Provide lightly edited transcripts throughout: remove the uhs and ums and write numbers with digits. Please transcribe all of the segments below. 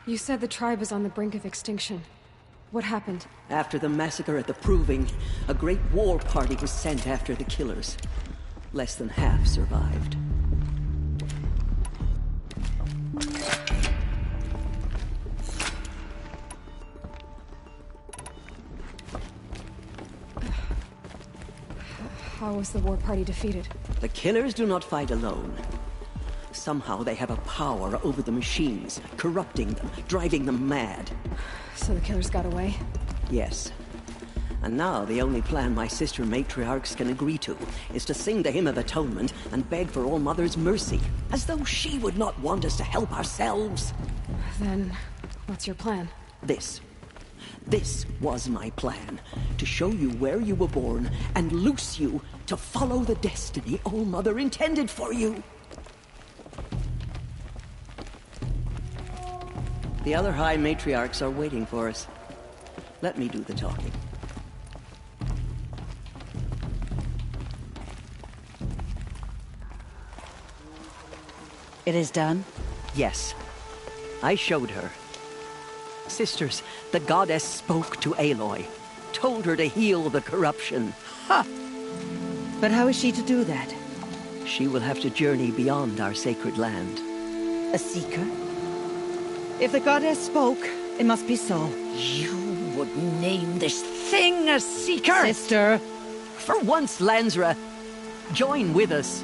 You said the tribe is on the brink of extinction. What happened? After the massacre at the Proving, a great war party was sent after the killers. Less than half survived. How was the war party defeated? The killers do not fight alone. Somehow they have a power over the machines, corrupting them, driving them mad. So the killers got away? Yes. And now the only plan my sister matriarchs can agree to is to sing the Hymn of Atonement and beg for All Mother's mercy, as though she would not want us to help ourselves. Then, what's your plan? This was my plan. To show you where you were born and loose you to follow the destiny All Mother intended for you. The other High Matriarchs are waiting for us. Let me do the talking. It is done? Yes. I showed her. Sisters, the goddess spoke to Aloy. Told her to heal the corruption. Ha! But how is she to do that? She will have to journey beyond our sacred land. A seeker? If the goddess spoke, it must be so. You would name this thing a seeker? Sister! For once, Lansra, join with us.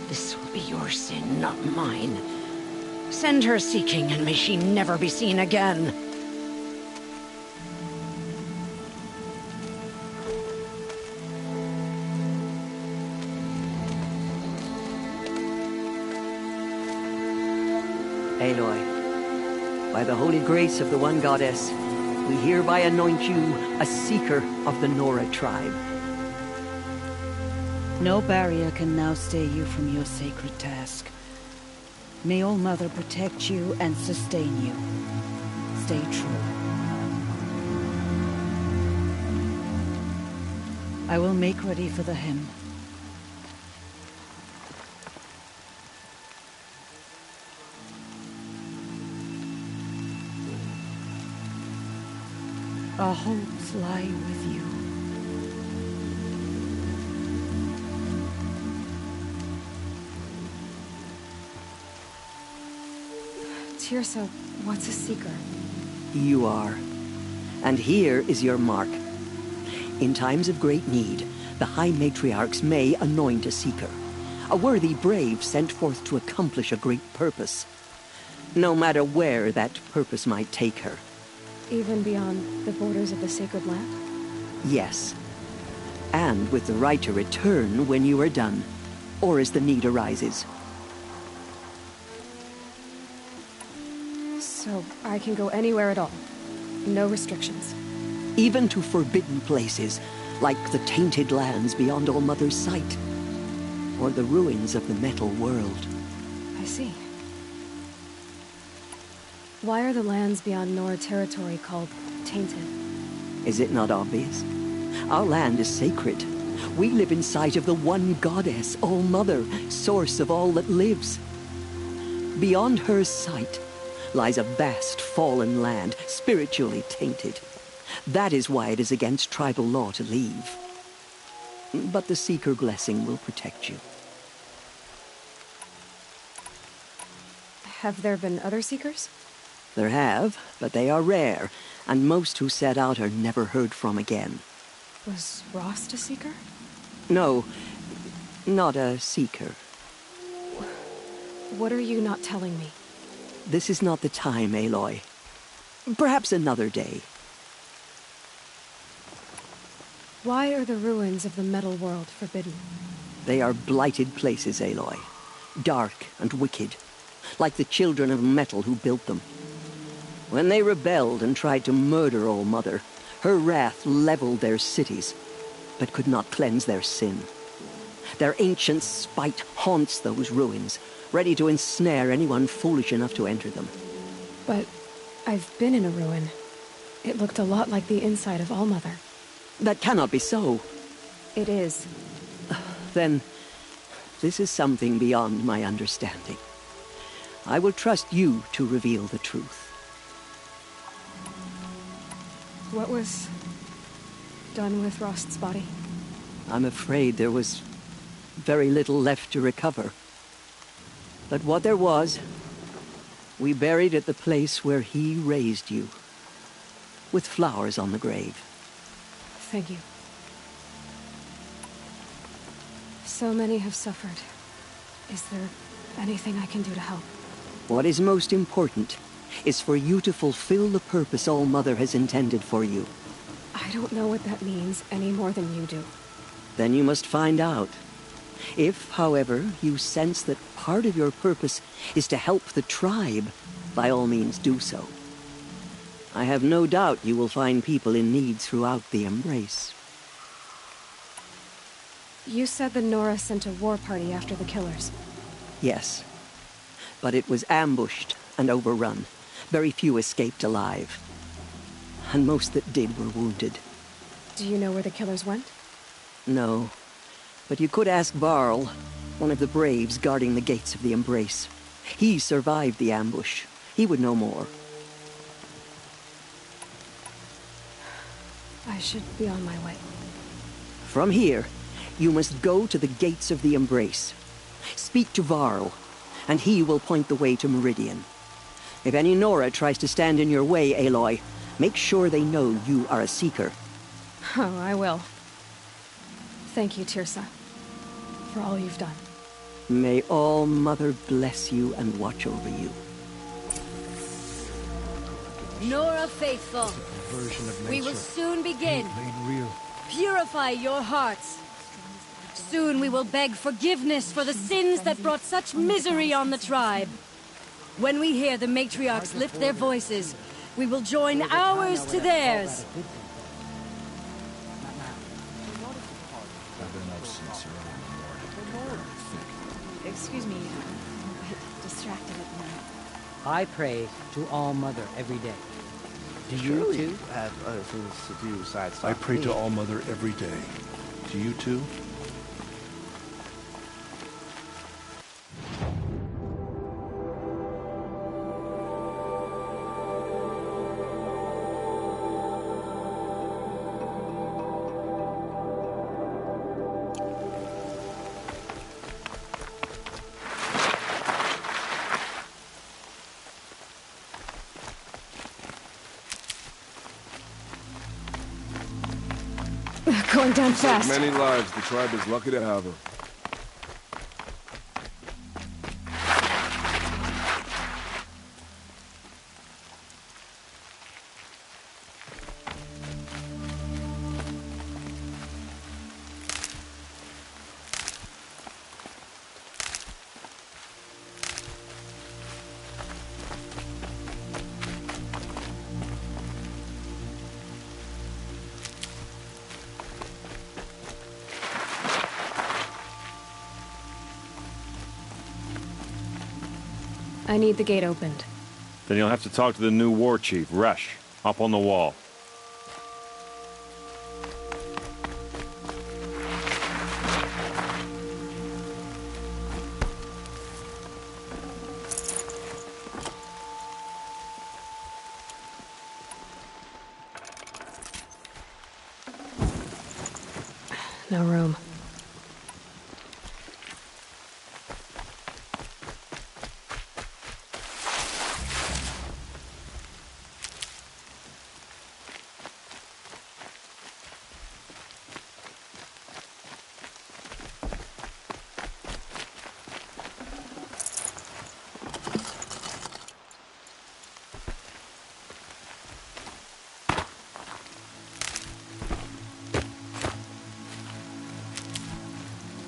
This will be your sin, not mine. Send her seeking, and may she never be seen again. Aloy, by the holy grace of the One Goddess, we hereby anoint you a seeker of the Nora tribe. No barrier can now stay you from your sacred task. May All Mother protect you and sustain you. Stay true. I will make ready for the hymn. Our hopes lie with you. Tirsa, what's a seeker? You are. And here is your mark. In times of great need, the High Matriarchs may anoint a seeker. A worthy brave sent forth to accomplish a great purpose. No matter where that purpose might take her. Even beyond the borders of the sacred land? Yes. And with the right to return when you are done, or as the need arises. So I can go anywhere at all? No restrictions? Even to forbidden places, like the tainted lands beyond All Mother's sight. Or the ruins of the metal world. I see. Why are the lands beyond Nora territory called tainted? Is it not obvious? Our land is sacred. We live in sight of the One Goddess, All Mother, source of all that lives. Beyond her sight lies a vast fallen land, spiritually tainted. That is why it is against tribal law to leave. But the Seeker blessing will protect you. Have there been other Seekers? There have, but they are rare, and most who set out are never heard from again. Was Rost a Seeker? No, not a Seeker. What are you not telling me? This is not the time, Aloy. Perhaps another day. Why are the ruins of the metal world forbidden? They are blighted places, Aloy. Dark and wicked, like the children of metal who built them. When they rebelled and tried to murder All Mother, her wrath leveled their cities, but could not cleanse their sin. Their ancient spite haunts those ruins, ready to ensnare anyone foolish enough to enter them. But I've been in a ruin. It looked a lot like the inside of All Mother. That cannot be so. It is. Then, this is something beyond my understanding. I will trust you to reveal the truth. What was done with Rost's body? I'm afraid there was very little left to recover. But what there was, we buried at the place where he raised you, with flowers on the grave. Thank you. So many have suffered. Is there anything I can do to help? What is most important is for you to fulfill the purpose All-Mother has intended for you. I don't know what that means any more than you do. Then you must find out. If, however, you sense that part of your purpose is to help the tribe, by all means do so. I have no doubt you will find people in need throughout the Embrace. You said the Nora sent a war party after the killers. Yes. But it was ambushed and overrun. Very few escaped alive. And most that did were wounded. Do you know where the killers went? No. But you could ask Varl, one of the braves guarding the gates of the Embrace. He survived the ambush. He would know more. I should be on my way. From here, you must go to the gates of the Embrace. Speak to Varl, and he will point the way to Meridian. If any Nora tries to stand in your way, Aloy, make sure they know you are a Seeker. Oh, I will. Thank you, Tirsa, for all you've done. May All-Mother bless you and watch over you. Nora Faithful, we will soon begin. Purify your hearts. Soon we will beg forgiveness for the sins that brought such misery on the tribe. When we hear the matriarchs lift their voices, we will join ours to theirs. Excuse me, I'm a bit distracted at the moment. I pray to All-Mother every day. Do you too? Have other things to do besides I pray to All-Mother every day. Do you too? Going down fast. Many lives. The tribe is lucky to have her. I need the gate opened. Then you'll have to talk to the new war chief, Resh, up on the wall. No room.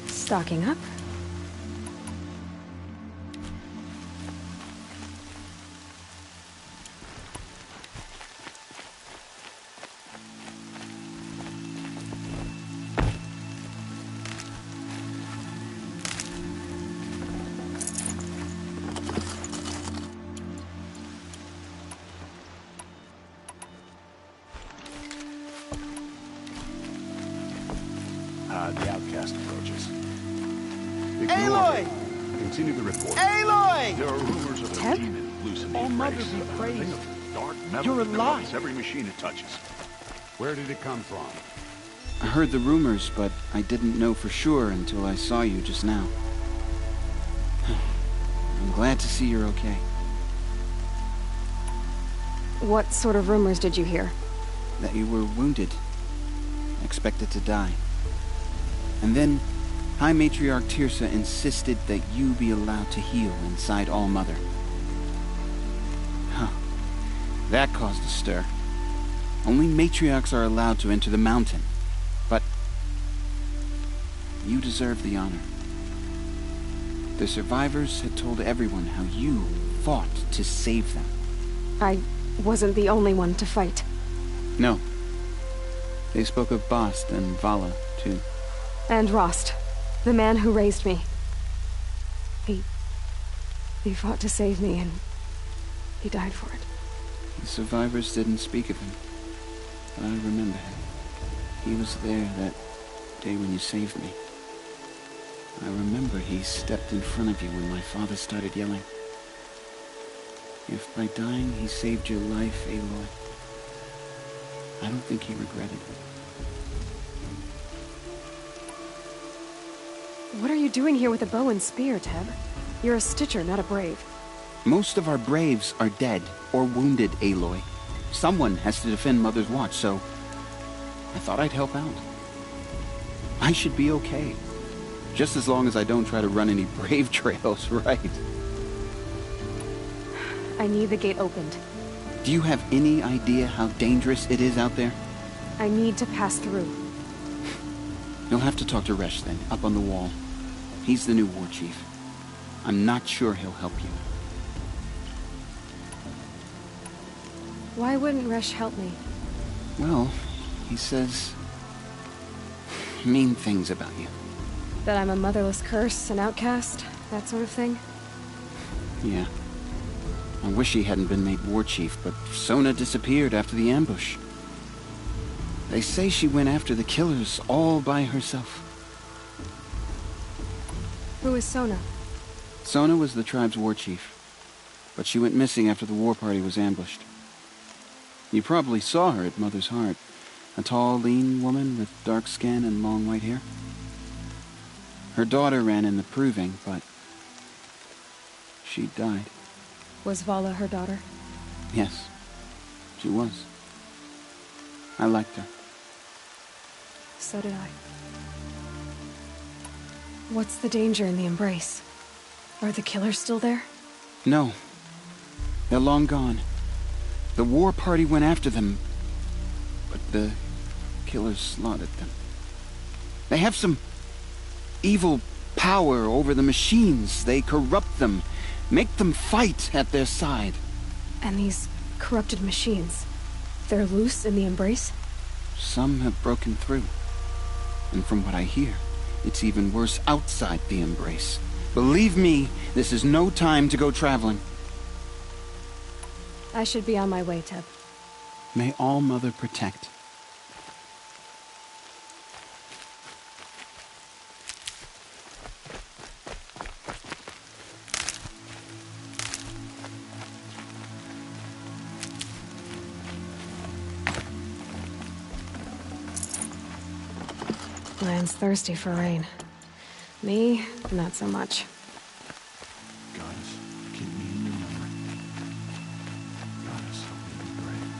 Stocking up. The outcast approaches. Aloy! Continue the report. Aloy! There are rumors of a demon loose in the All Mother embrace. be praised. A thing of dark metal You're that alive. corrupts every machine it touches. Where did it come from? I heard the rumors, but I didn't know for sure until I saw you just now. I'm glad to see you're okay. What sort of rumors did you hear? That you were wounded. Expected to die. And then, High Matriarch Tirsa insisted that you be allowed to heal inside All-Mother. Huh. That caused a stir. Only matriarchs are allowed to enter the mountain. But you deserve the honor. The survivors had told everyone how you fought to save them. I wasn't the only one to fight. No. They spoke of Bast and Vala, too. And Rost, the man who raised me. He fought to save me, and he died for it. The survivors didn't speak of him, but I remember him. He was there that day when you saved me. I remember he stepped in front of you when my father started yelling. If by dying he saved your life, Aloy, I don't think he regretted it. What are you doing here with a bow and spear, Teb? You're a Stitcher, not a Brave. Most of our Braves are dead or wounded, Aloy. Someone has to defend Mother's Watch, so I thought I'd help out. I should be okay. Just as long as I don't try to run any Brave trails, right? I need the gate opened. Do you have any idea how dangerous it is out there? I need to pass through. You'll have to talk to Resh then, up on the wall. He's the new war chief. I'm not sure he'll help you. Why wouldn't Resh help me? Well, he says mean things about you. That I'm a motherless curse, an outcast, that sort of thing? Yeah. I wish he hadn't been made war chief, but Sona disappeared after the ambush. They say she went after the killers all by herself. Who is Sona? Sona was the tribe's war chief, but she went missing after the war party was ambushed. You probably saw her at Mother's Heart. A tall, lean woman with dark skin and long white hair. Her daughter ran in the proving, but she died. Was Vala her daughter? Yes, she was. I liked her. So did I. What's the danger in the embrace? Are the killers still there? No. They're long gone. The war party went after them, but the killers slaughtered them. They have some evil power over the machines. They corrupt them, make them fight at their side. And these corrupted machines, they're loose in the embrace? Some have broken through. And from what I hear, it's even worse outside the embrace. Believe me, this is no time to go traveling. I should be on my way, Teb. May All-Mother protect. Land's thirsty for rain. Me, not so much. Goddess, keep me in your memory. Goddess, help me be brave.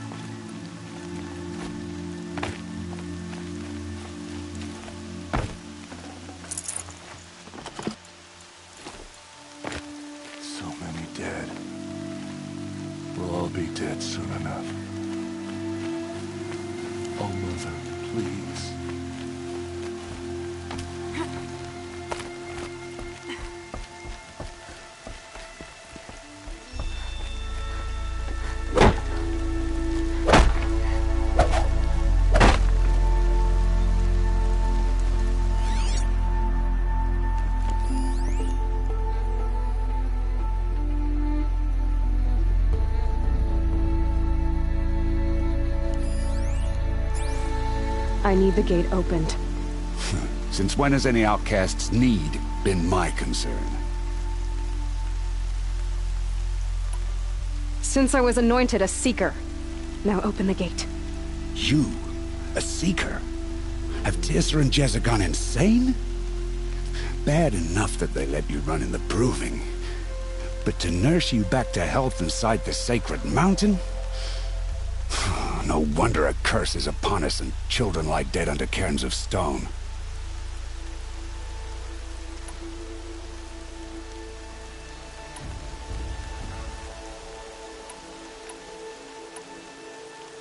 So many dead. We'll all be dead soon enough. Oh, Mother, please. I need the gate opened. Since when has any outcast's need been my concern? Since I was anointed a Seeker. Now open the gate. You? A Seeker? Have Tissa and Jezza gone insane? Bad enough that they let you run in the Proving. But to nurse you back to health inside the Sacred Mountain? No wonder a curse is upon us and children lie dead under cairns of stone.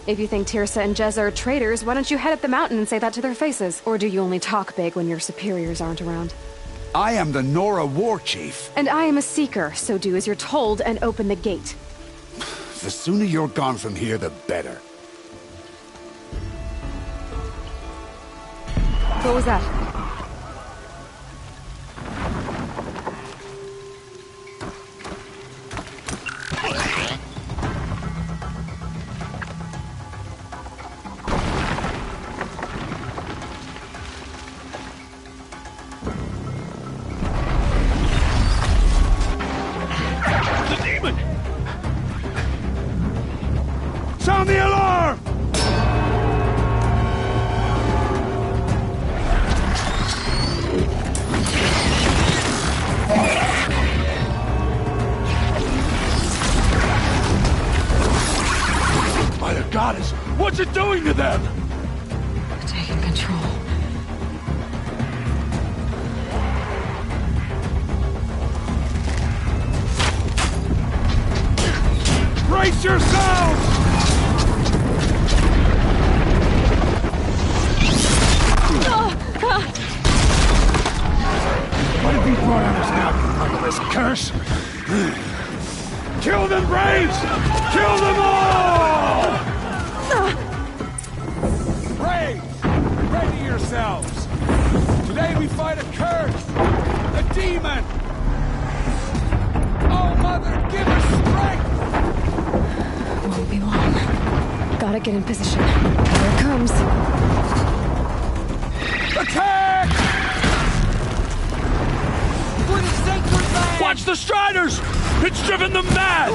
If you think Tirsa and Jezza are traitors, why don't you head up the mountain and say that to their faces? Or do you only talk big when your superiors aren't around? I am the Nora War Chief. And I am a Seeker, so do as you're told and open the gate. The sooner you're gone from here, the better. What was that? Sound the alarm! By the goddess, what's it doing to them? Taking control. Brace yourselves! What have you brought on us now, you motherless curse? Kill them, Braves! Kill them all! Braves! Ready yourselves! Today we fight a curse! A demon! Oh, Mother, give us strength! Won't be long. Gotta get in position. Here it comes. Attack! For the sacred land! Watch the Striders! It's driven them mad!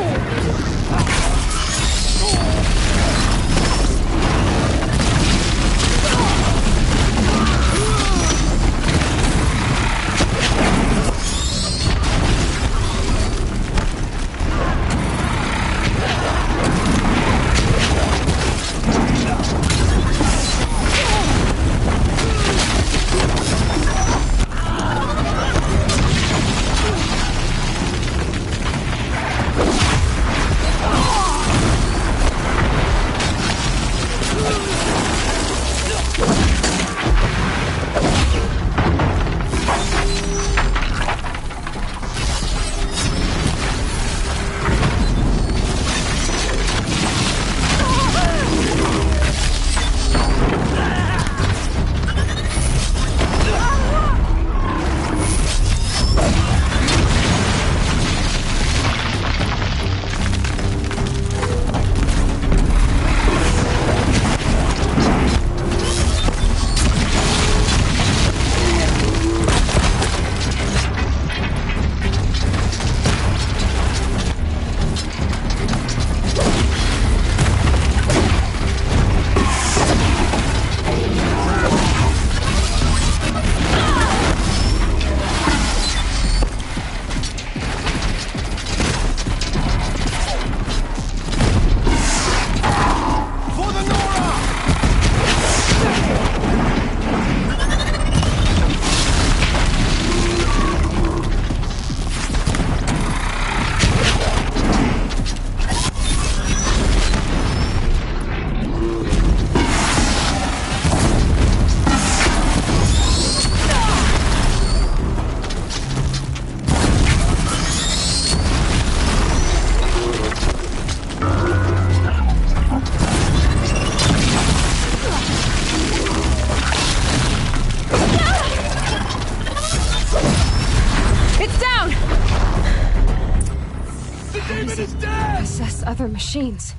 Other machines.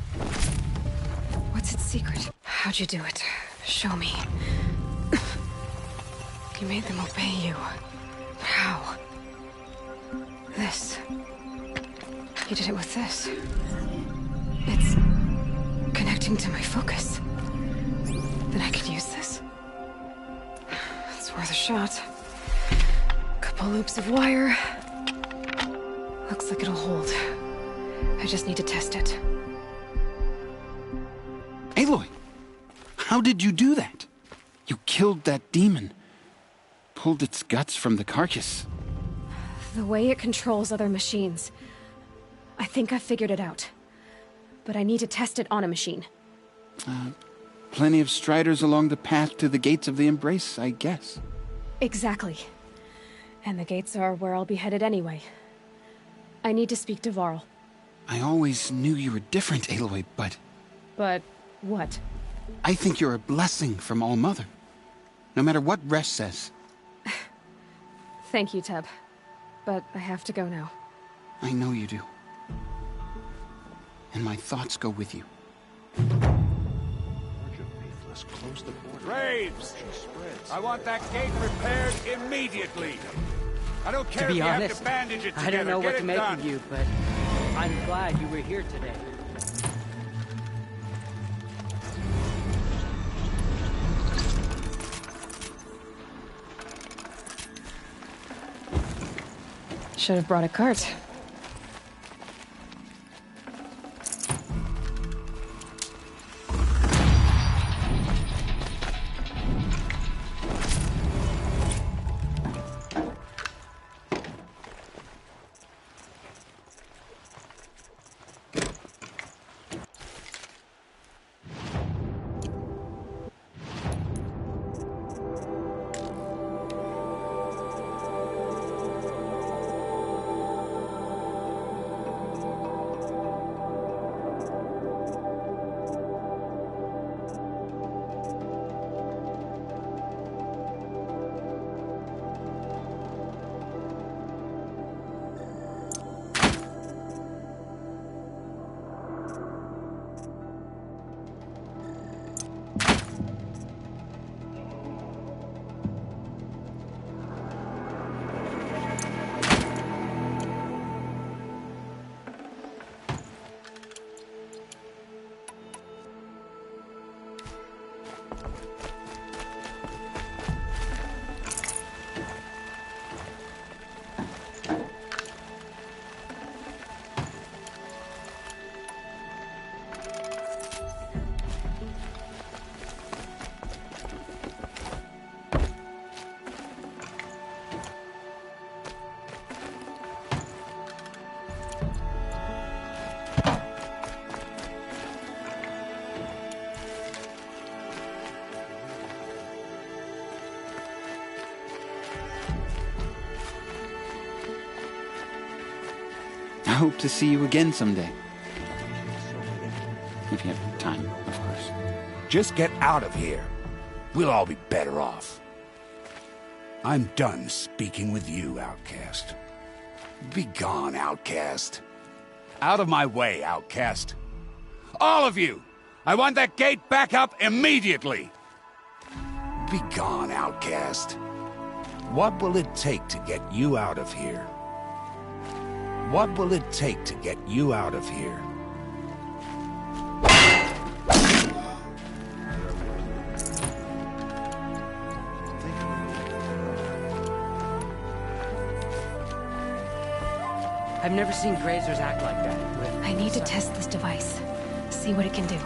What's its secret? How'd you do it? Show me. You made them obey you. How? This. You did it with this. It's connecting to my focus. Then I could use this. It's worth a shot. Couple loops of wire. Looks like it'll hold. I just need to test it. Aloy! How did you do that? You killed that demon. Pulled its guts from the carcass. The way it controls other machines. I think I figured it out. But I need to test it on a machine. Plenty of striders along the path to the gates of the Embrace, I guess. Exactly. And the gates are where I'll be headed anyway. I need to speak to Varl. I always knew you were different, Aloy, but... But what? I think you're a blessing from All-Mother. No matter what Resh says. Thank you, Teb. But I have to go now. I know you do. And my thoughts go with you. Close the border. Graves! I want that gate repaired immediately. I don't care To be if honest, you have to bandage it together. I don't know Get what to it make done. of you, but I'm glad you were here today. Should have brought a cart. I hope to see you again someday. If you have time, of course. Just get out of here. We'll all be better off. I'm done speaking with you, outcast. Be gone, outcast. Out of my way, outcast. All of you! I want that gate back up immediately! Be gone, outcast. What will it take to get you out of here? What will it take to get you out of here? I've never seen grazers act like that. I need to test this device. See what it can do.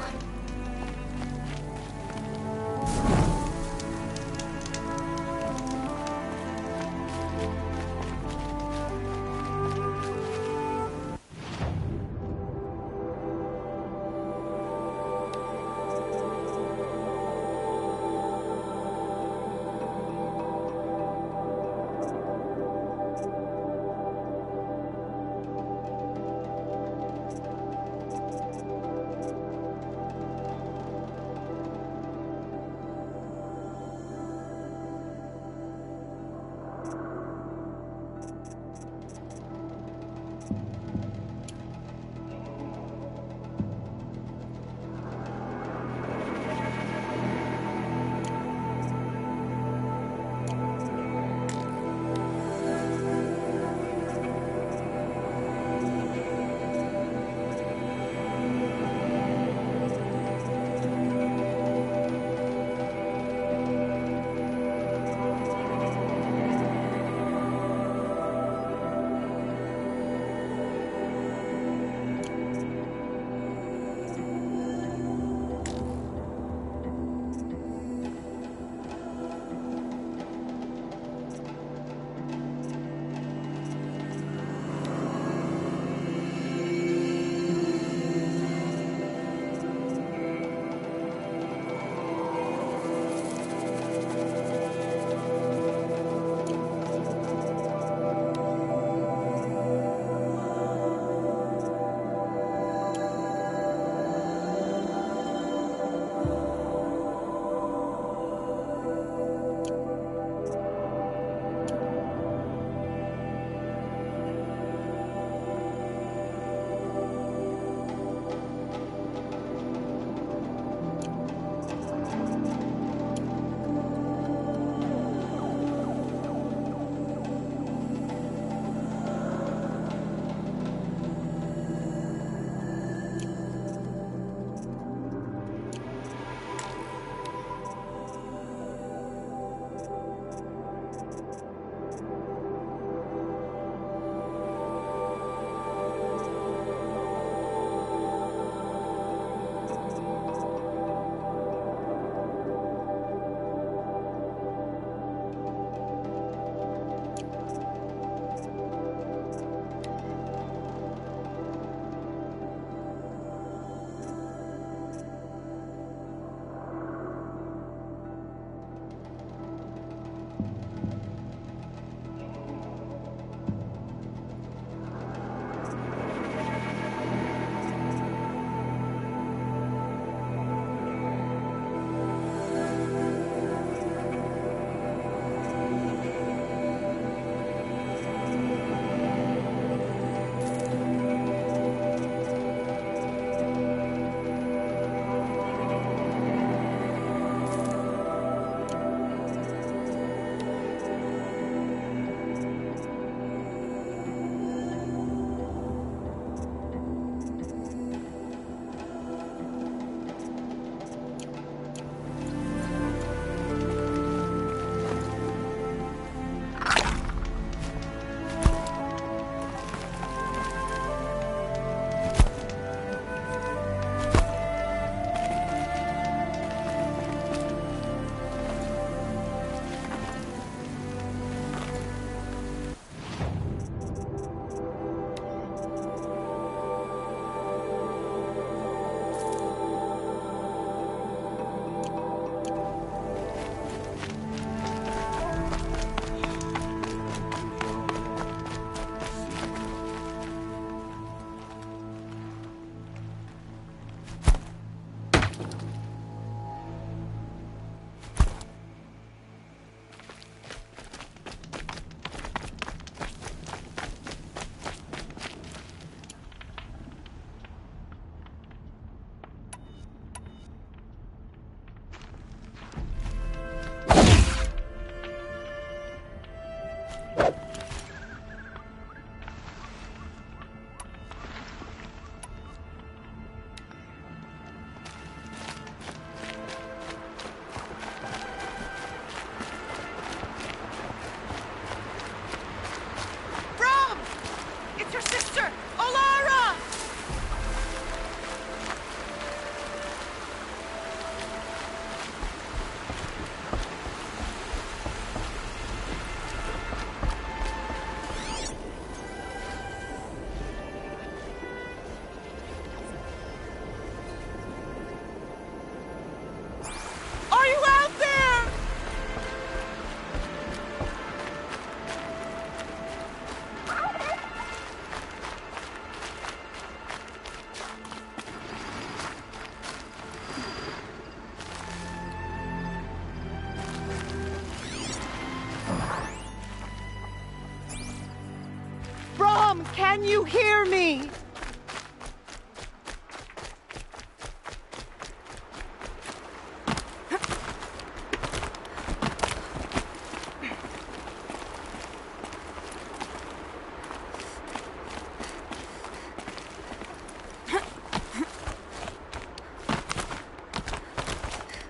Can you hear me?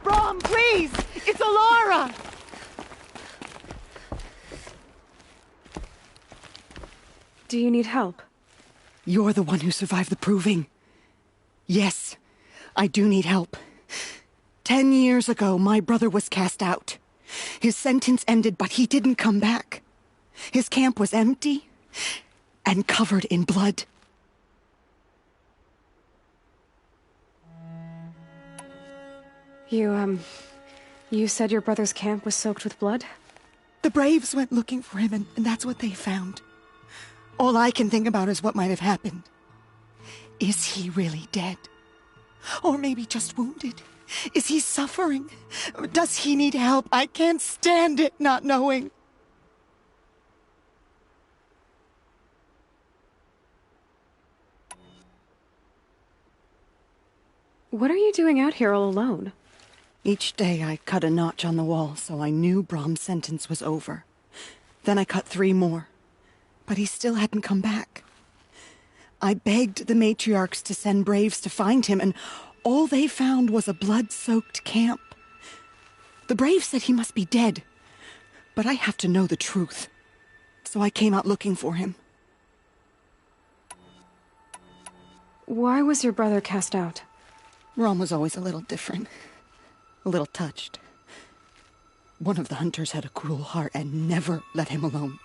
Brom, please! It's Alara! Do you need help? You're the one who survived the proving. Yes, I do need help. 10 years ago, my brother was cast out. His sentence ended, but he didn't come back. His camp was empty and covered in blood. You said your brother's camp was soaked with blood? The Braves went looking for him, and that's what they found. All I can think about is what might have happened. Is he really dead? Or maybe just wounded? Is he suffering? Does he need help? I can't stand it not knowing. What are you doing out here all alone? Each day I cut a notch on the wall so I knew Brom's sentence was over. Then I cut 3 more. But he still hadn't come back. I begged the matriarchs to send Braves to find him, and all they found was a blood-soaked camp. The Braves said he must be dead, but I have to know the truth. So I came out looking for him. Why was your brother cast out? Brom was always a little different. A little touched. One of the hunters had a cruel heart and never let him alone.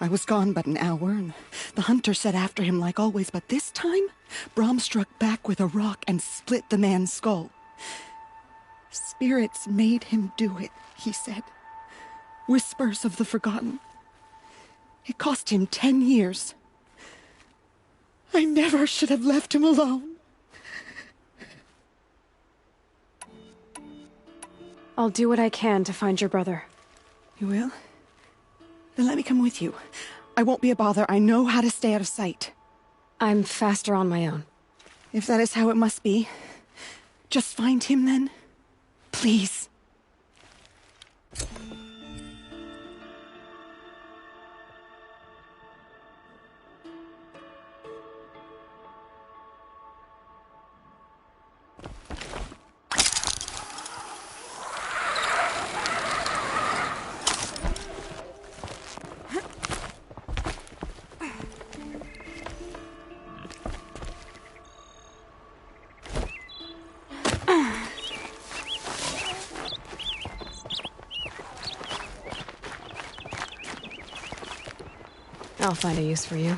I was gone but an hour, and the hunter set after him like always, but this time, Brom struck back with a rock and split the man's skull. Spirits made him do it, he said. Whispers of the forgotten. It cost him 10 years. I never should have left him alone. I'll do what I can to find your brother. You will? Then let me come with you. I won't be a bother. I know how to stay out of sight. I'm faster on my own. If that is how it must be, just find him then. Please. I'll find a use for you.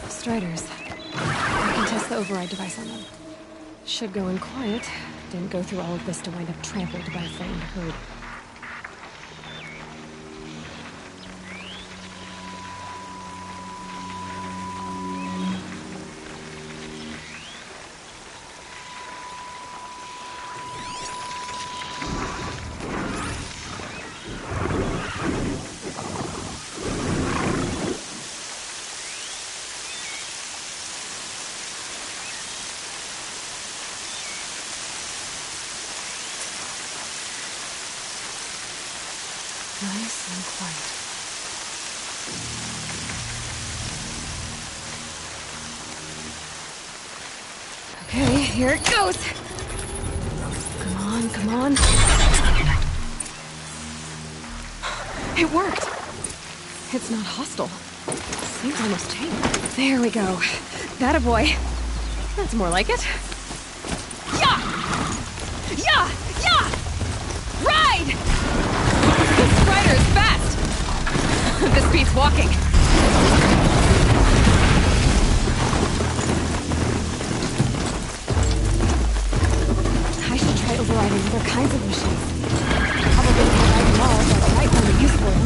Striders. I can test the override device on them. Should go in quiet. Didn't go through all of this to wind up trampled by a frightened herd. Nice and quiet. Okay, here it goes. Come on, come on. It worked. It's not hostile. Seems almost tame. There we go. That a boy. That's more like it. Yeah! Yeah! Yeah! Ride! This rider is fast. This beats walking. I should try overriding other kinds of machines. Probably override them all, but I might find a use for them.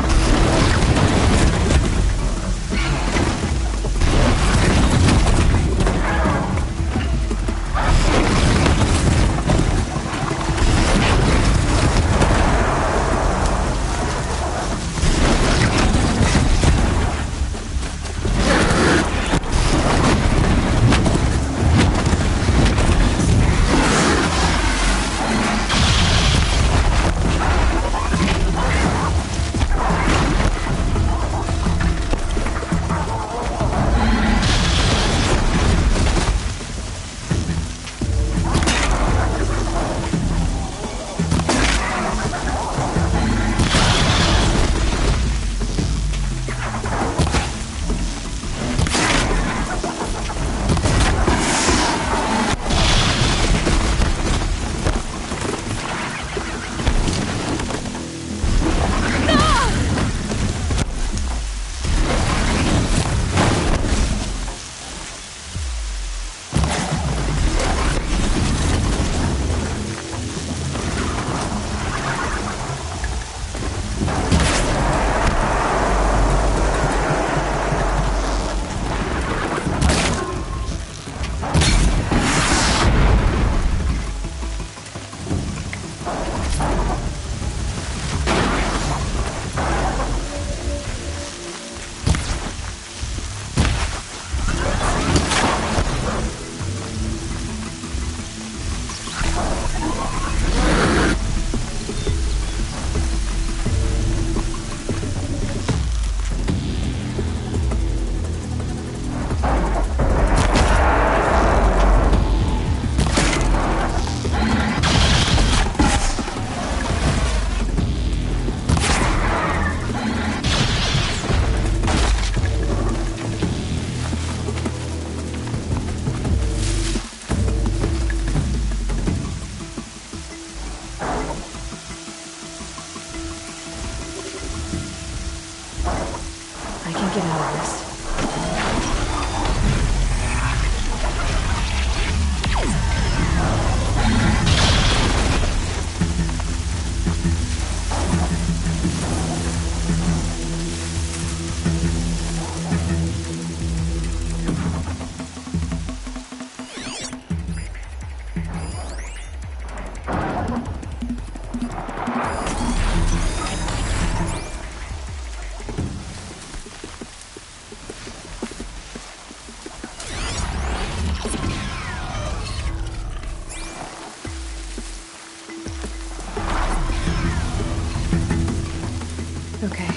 Okay,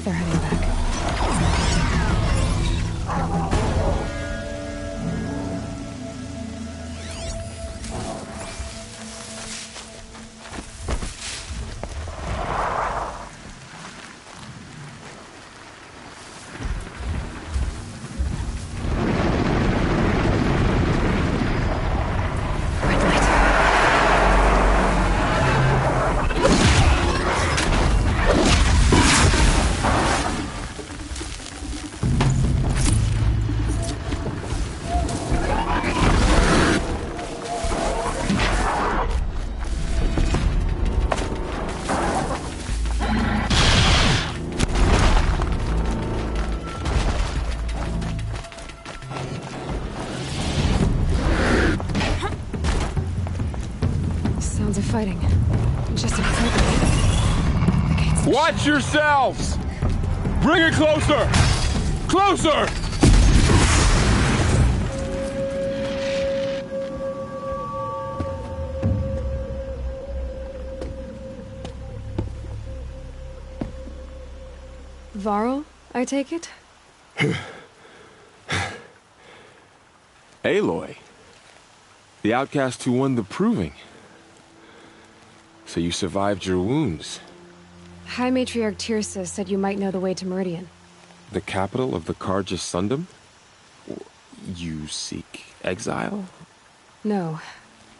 they're heading back. Sounds of fighting. Just outside the gate. Watch yourselves! Bring it closer! Closer! Varl, I take it? Aloy. The outcast who won the proving. So you survived your wounds. High Matriarch Tirsa said you might know the way to Meridian. The capital of the Carja Sundom? You seek exile? No.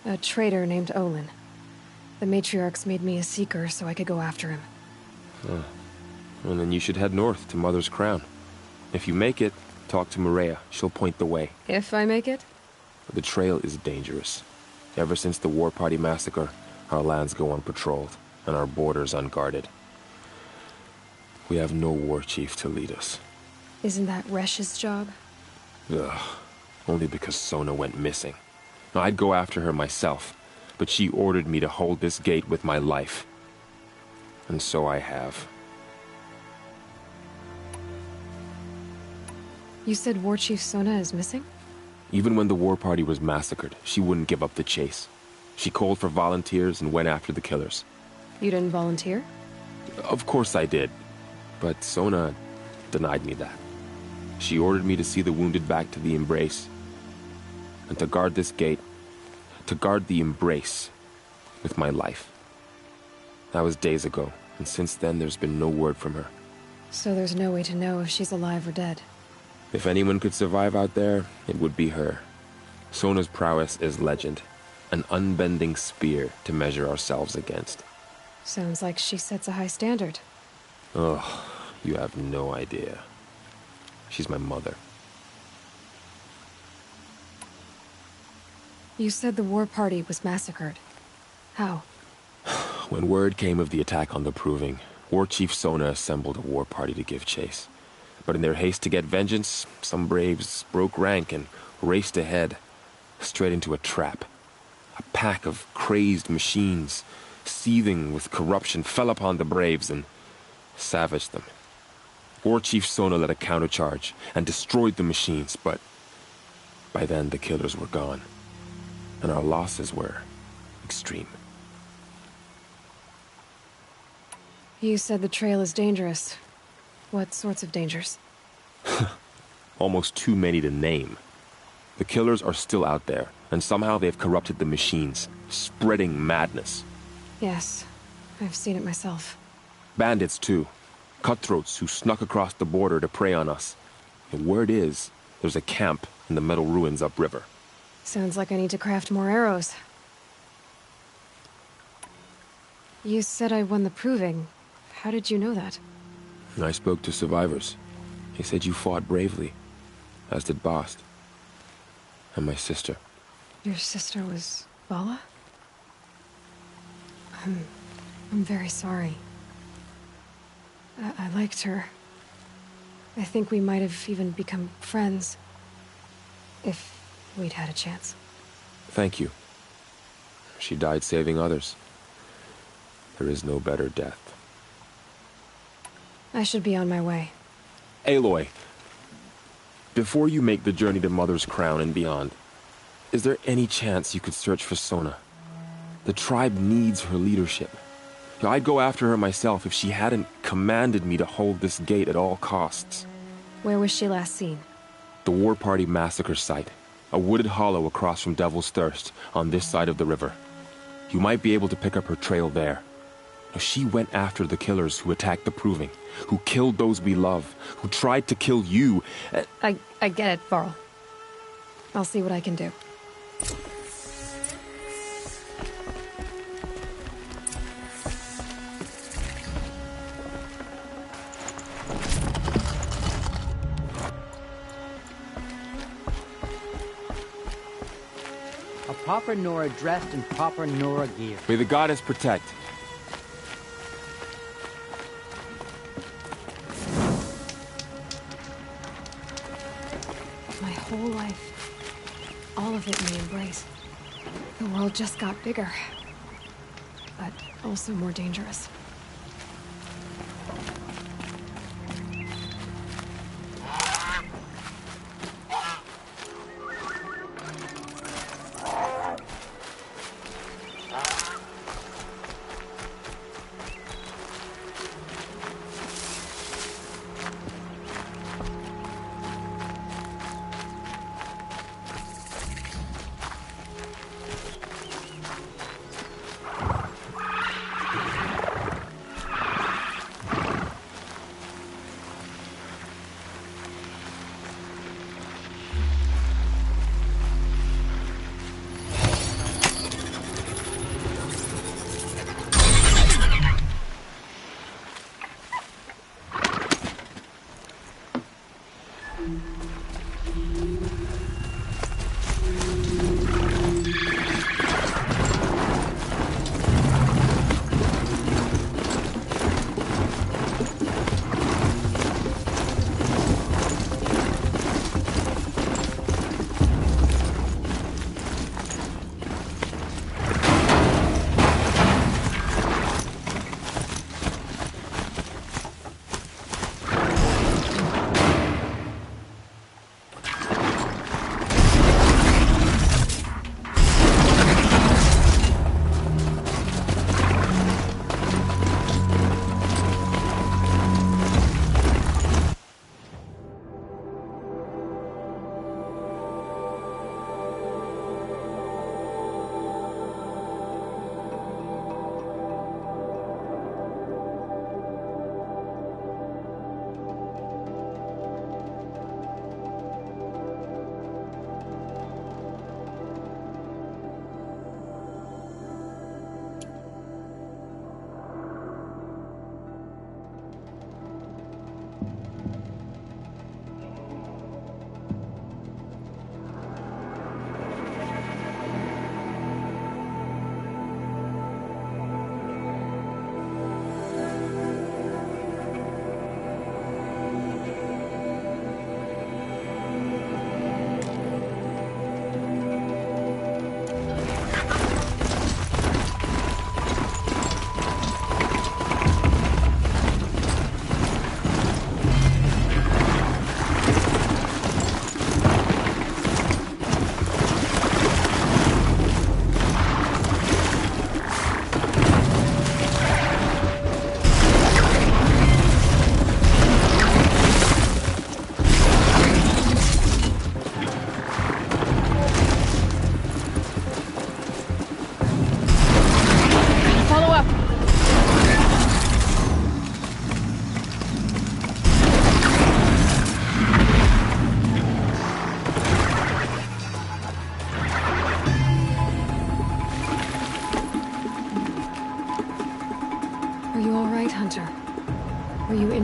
A traitor named Olin. The Matriarchs made me a seeker so I could go after him. Huh. Well, then you should head north to Mother's Crown. If you make it, talk to Maria. She'll point the way. If I make it? The trail is dangerous. Ever since the War Party massacre, our lands go unpatrolled, and our borders unguarded. We have no war chief to lead us. Isn't that Resh's job? Ugh. Only because Sona went missing. Now, I'd go after her myself, but she ordered me to hold this gate with my life. And so I have. You said War Chief Sona is missing? Even when the War Party was massacred, she wouldn't give up the chase. She called for volunteers and went after the killers. You didn't volunteer? Of course I did. But Sona denied me that. She ordered me to see the wounded back to the Embrace. And to guard this gate. To guard the Embrace. With my life. That was days ago, and since then there's been no word from her. So there's no way to know if she's alive or dead. If anyone could survive out there, it would be her. Sona's prowess is legend. An unbending spear to measure ourselves against. Sounds like she sets a high standard. Ugh, you have no idea. She's my mother. You said the War Party was massacred. How? When word came of the attack on the Proving, War Chief Sona assembled a war party to give chase. But in their haste to get vengeance, some braves broke rank and raced ahead, straight into a trap. A pack of crazed machines, seething with corruption, fell upon the braves and savaged them. War Chief Sona led a countercharge and destroyed the machines, but by then the killers were gone, and our losses were extreme. You said the trail is dangerous. What sorts of dangers? Almost too many to name. The killers are still out there, and somehow they've corrupted the machines, spreading madness. Yes, I've seen it myself. Bandits, too. Cutthroats who snuck across the border to prey on us. The word is, there's a camp in the metal ruins upriver. Sounds like I need to craft more arrows. You said I won the Proving. How did you know that? I spoke to survivors. They said you fought bravely, as did Bast. And my sister. Your sister was Vala? I'm very sorry. I liked her. I think we might have even become friends. If we'd had a chance. Thank you. She died saving others. There is no better death. I should be on my way. Aloy, before you make the journey to Mother's Crown and beyond, is there any chance you could search for Sona? The tribe needs her leadership. I'd go after her myself if she hadn't commanded me to hold this gate at all costs. Where was she last seen? The War Party massacre site. A wooded hollow across from Devil's Thirst, on this side of the river. You might be able to pick up her trail there. She went after the killers who attacked the Proving, who killed those we love, who tried to kill you. I get it, Varl. I'll see what I can do. A proper Nora dressed in proper Nora gear. May the goddess protect. My whole life, all of it in the Embrace. The world just got bigger, but also more dangerous.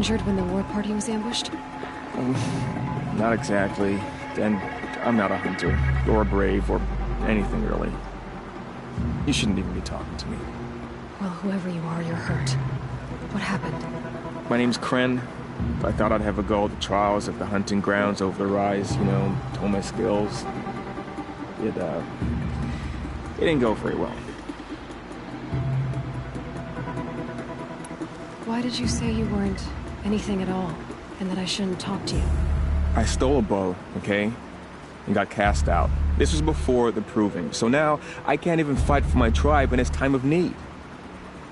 injured when the war party was ambushed? Not exactly. And I'm not a hunter, or a brave, or anything really. You shouldn't even be talking to me. Well, whoever you are, you're hurt. What happened? My name's Kren. I thought I'd have a go at the trials at the hunting grounds over the rise, you know, hone my skills. It didn't go very well. Why did you say you weren't anything at all, and that I shouldn't talk to you? I stole a bow, okay? And got cast out. This was before the proving, so now I can't even fight for my tribe in its time of need.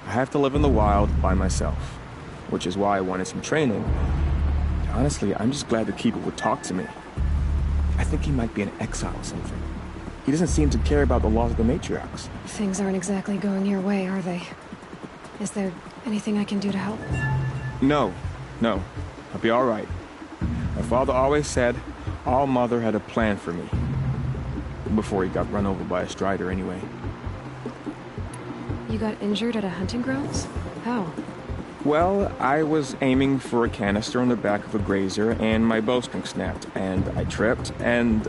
I have to live in the wild by myself, which is why I wanted some training. Honestly, I'm just glad the Keeper would talk to me. I think he might be in exile or something. He doesn't seem to care about the laws of the matriarchs. Things aren't exactly going your way, are they? Is there anything I can do to help? No. I'll be all right. My father always said All Mother had a plan for me. Before he got run over by a strider, anyway. You got injured at a hunting grounds? How? Well, I was aiming for a canister on the back of a grazer, and my bowstring snapped, and I tripped, and...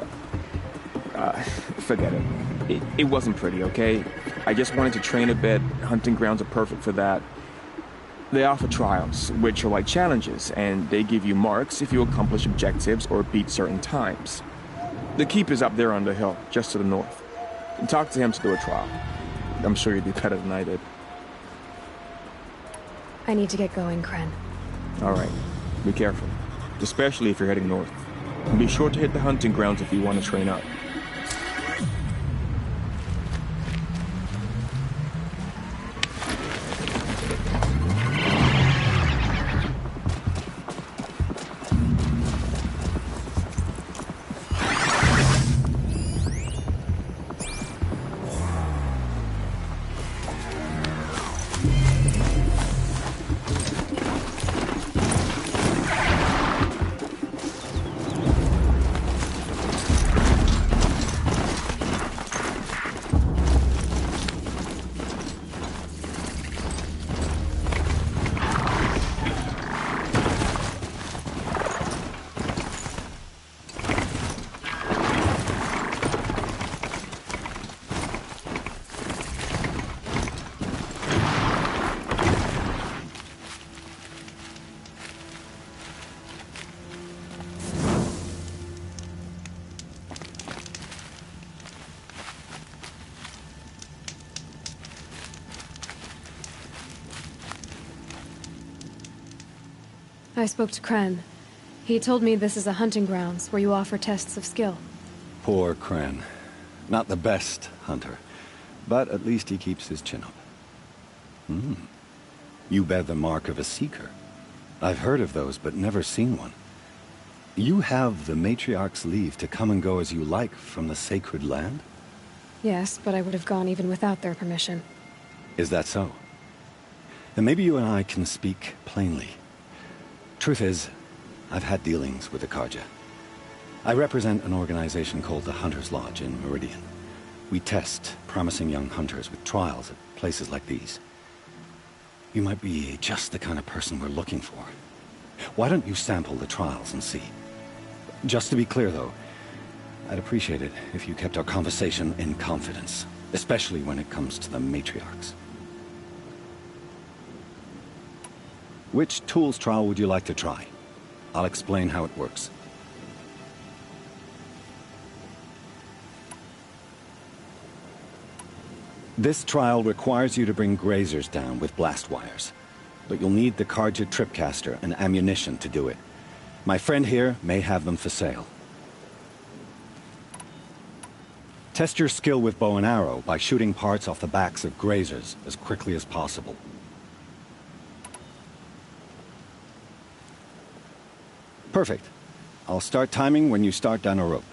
forget it. It wasn't pretty, okay? I just wanted to train a bit. Hunting grounds are perfect for that. They offer trials, which are like challenges, and they give you marks if you accomplish objectives or beat certain times. The Keeper's up there on the hill, just to the north. Talk to him to do a trial. I'm sure you'd do better than I did. I need to get going, Kren. All right. Be careful. Especially if you're heading north. And be sure to hit the hunting grounds if you want to train up. I spoke to Kren. He told me this is a hunting grounds where you offer tests of skill. Poor Kren. Not the best hunter, but at least he keeps his chin up. You bear the mark of a seeker. I've heard of those, but never seen one. You have the matriarch's leave to come and go as you like from the sacred land? Yes, but I would have gone even without their permission. Is that so? Then maybe you and I can speak plainly. Truth is, I've had dealings with the Karja. I represent an organization called the Hunter's Lodge in Meridian. We test promising young hunters with trials at places like these. You might be just the kind of person we're looking for. Why don't you sample the trials and see? Just to be clear, though, I'd appreciate it if you kept our conversation in confidence, especially when it comes to the matriarchs. Which tools trial would you like to try? I'll explain how it works. This trial requires you to bring grazers down with blast wires. But you'll need the Karja tripcaster and ammunition to do it. My friend here may have them for sale. Test your skill with bow and arrow by shooting parts off the backs of grazers as quickly as possible. Perfect. I'll start timing when you start down a rope.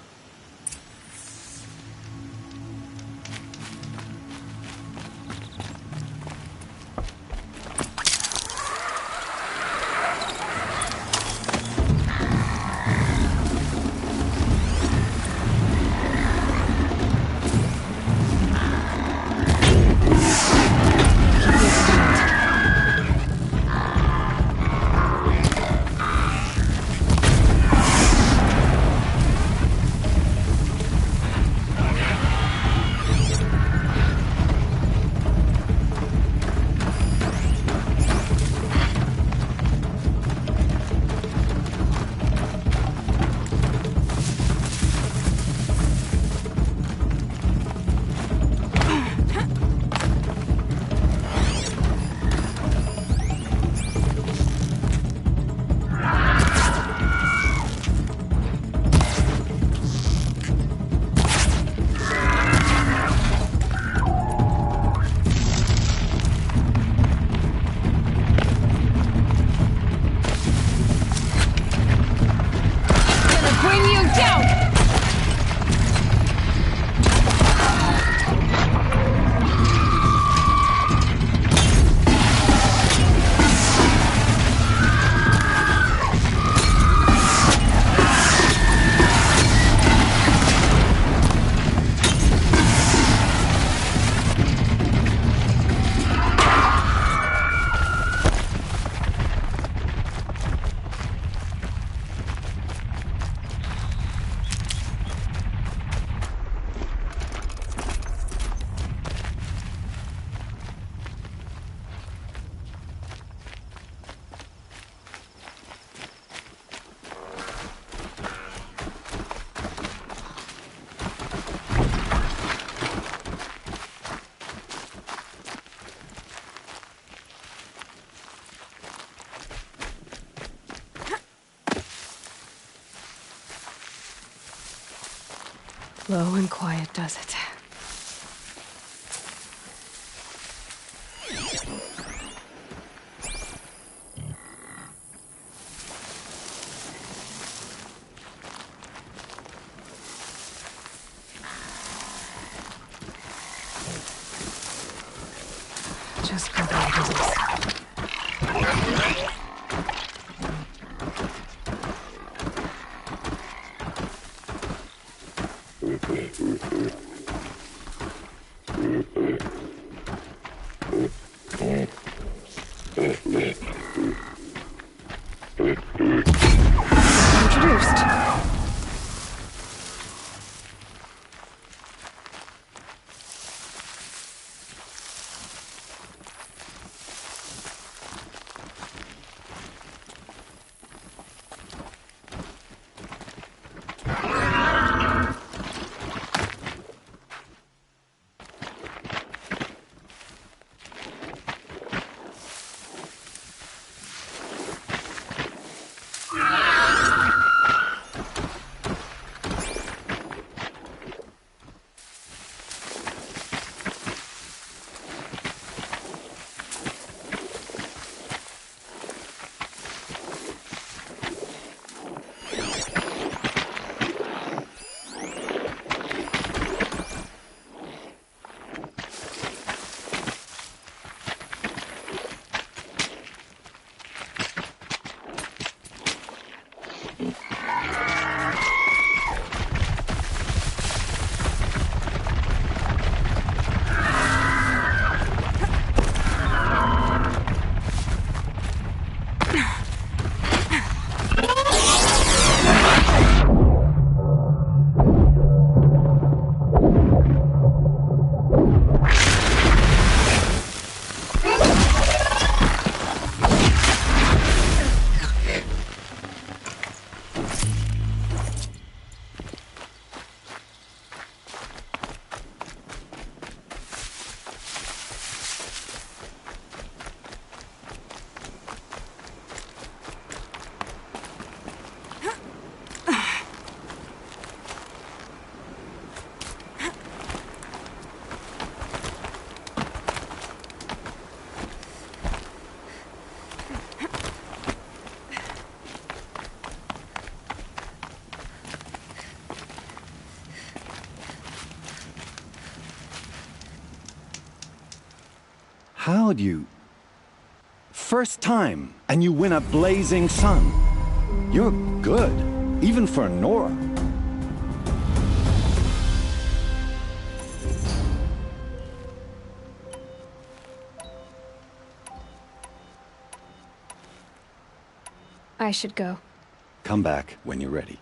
Slow and quiet does it. Just completed this. Introduced. How'd you... First time, and you win a blazing sun. You're good, even for Nora. I should go. Come back when you're ready.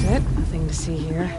it. Nothing to see here.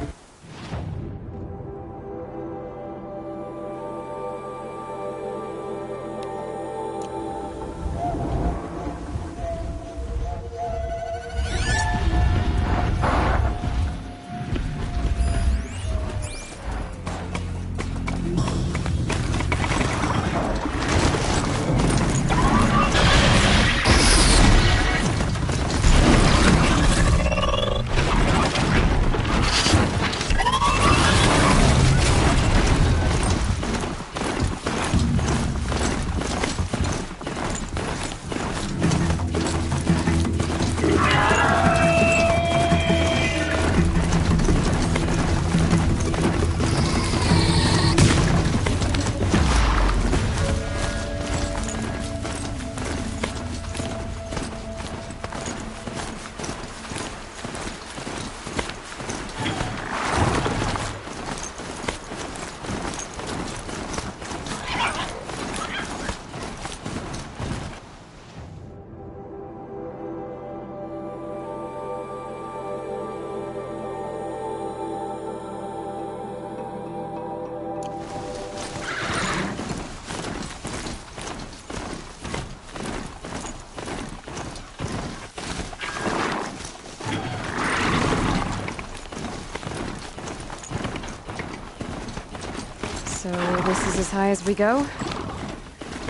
So this is as high as we go?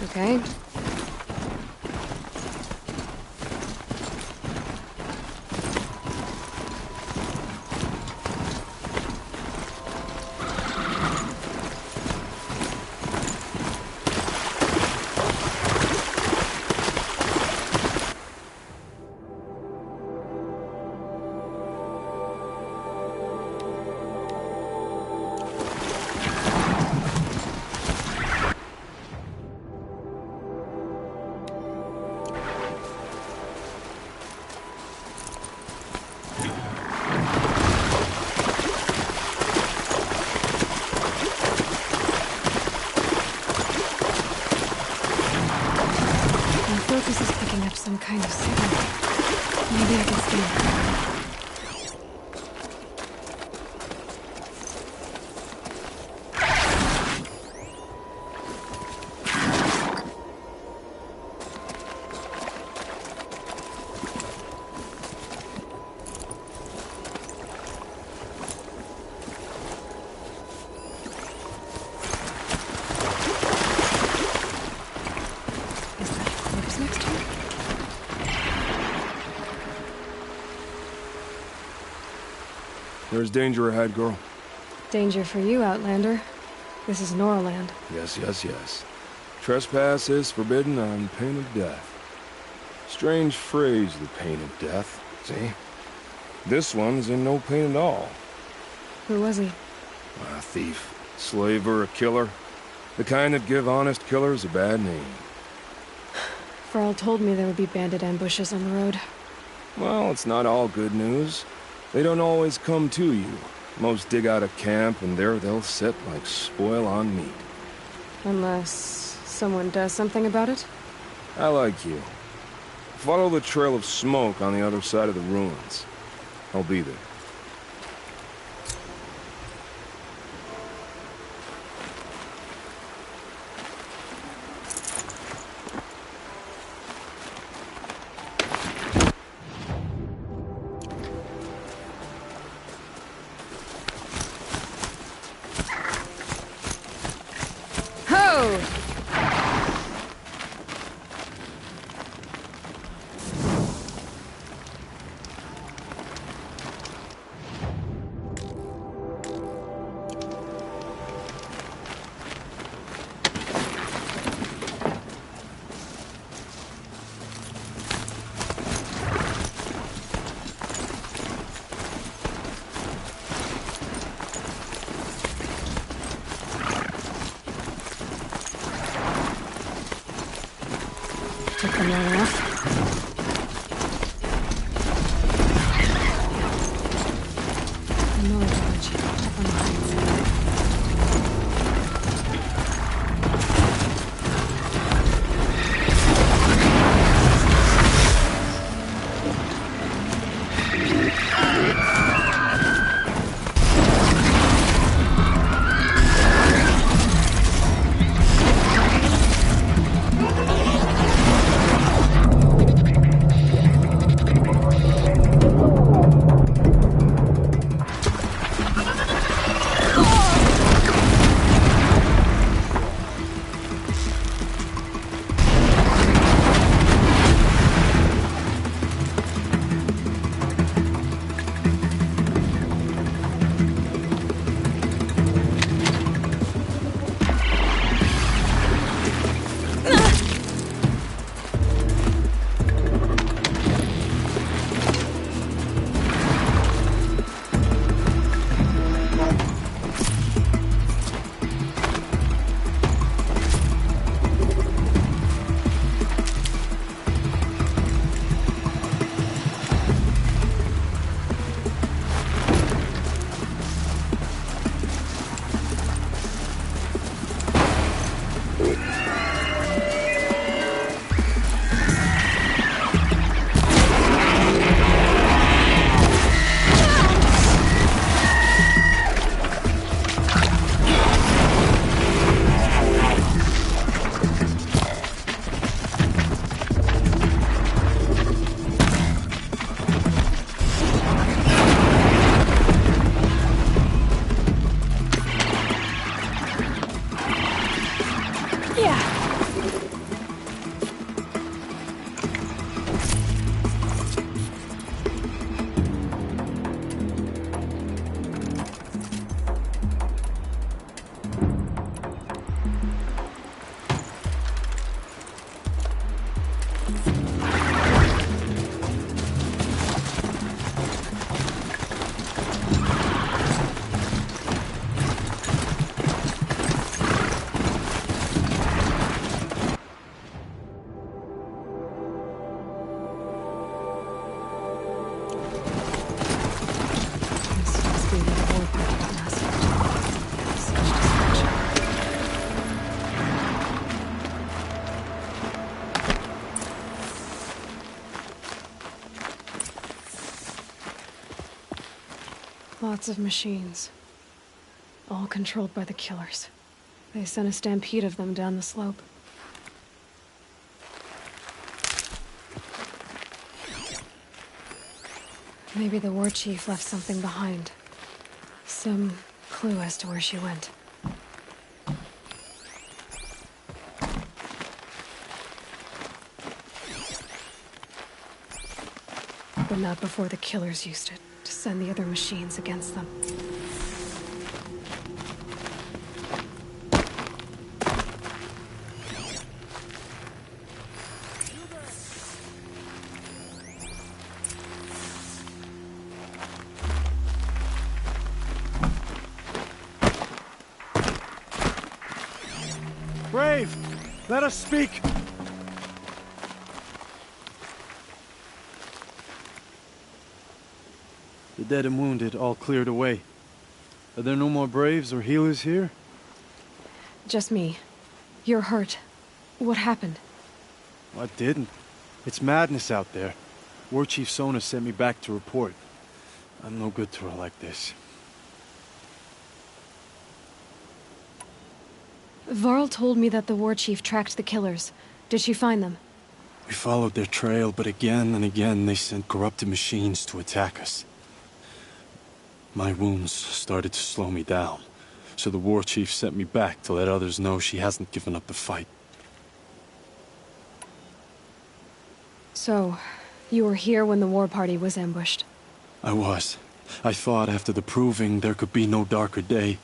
Okay. Focus is picking up some kind of signal. Maybe I can scan it. There's danger ahead, girl. Danger for you, Outlander. This is Norland. Yes, yes, yes. Trespass is forbidden on pain of death. Strange phrase, the pain of death. See? This one's in no pain at all. Who was he? A thief, slaver, a killer. The kind that give honest killers a bad name. Farrell told me there would be bandit ambushes on the road. Well, it's not all good news. They don't always come to you. Most dig out a camp, and there they'll sit like spoil on meat. Unless someone does something about it? I like you. Follow the trail of smoke on the other side of the ruins. I'll be there. Took them long enough. Another village, up on the heights. Lots of machines. All controlled by the killers. They sent a stampede of them down the slope. Maybe the war chief left something behind. Some clue as to where she went. But not before the killers used it to send the other machines against them. Brave! Let us speak! The dead and wounded all cleared away. Are there no more Braves or healers here? Just me. You're hurt. What happened? I didn't. It's madness out there. War Chief Sona sent me back to report. I'm no good to her like this. Varl told me that the war chief tracked the killers. Did she find them? We followed their trail, but again and again they sent corrupted machines to attack us. My wounds started to slow me down, so the war chief sent me back to let others know she hasn't given up the fight. So, you were here when the war party was ambushed? I was. I thought after the proving there could be no darker day,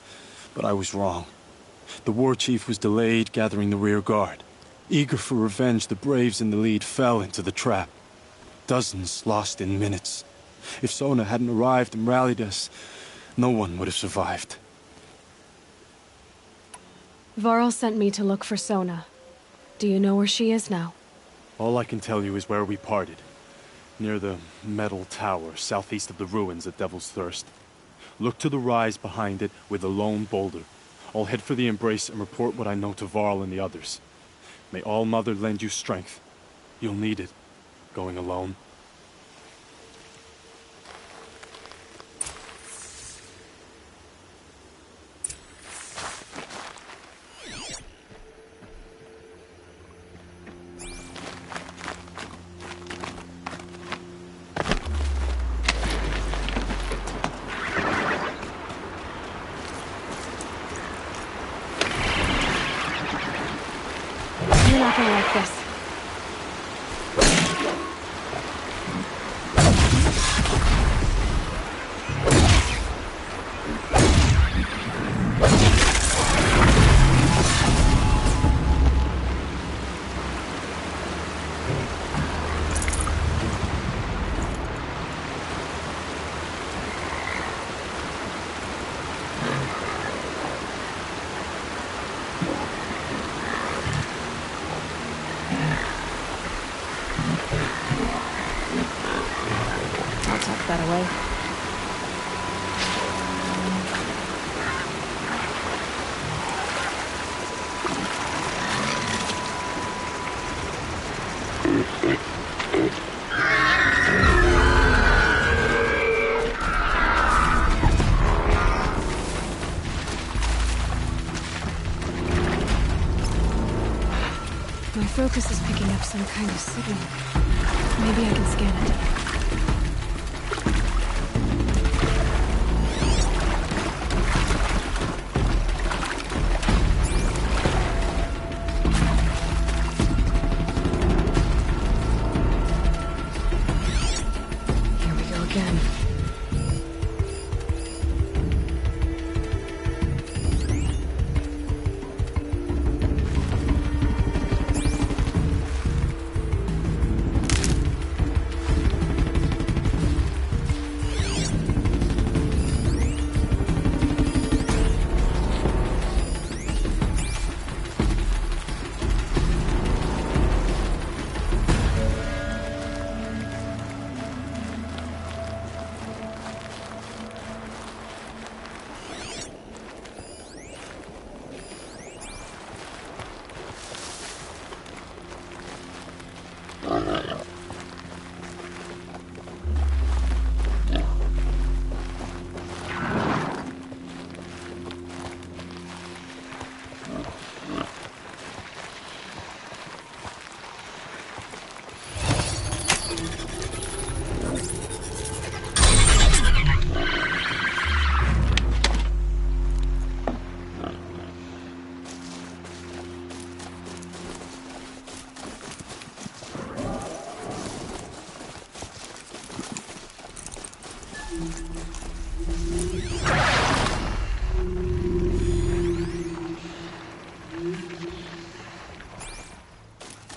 but I was wrong. The war chief was delayed gathering the rear guard. Eager for revenge, the Braves in the lead fell into the trap. Dozens lost in minutes. If Sona hadn't arrived and rallied us, no one would have survived. Varl sent me to look for Sona. Do you know where she is now? All I can tell you is where we parted. Near the metal tower, southeast of the ruins at Devil's Thirst. Look to the rise behind it with a lone boulder. I'll head for the embrace and report what I know to Varl and the others. May All Mother lend you strength. You'll need it, going alone. You're not gonna like this. I'll tuck that away. My focus is picking up some kind of signal. Maybe I can scan it. Here we go again.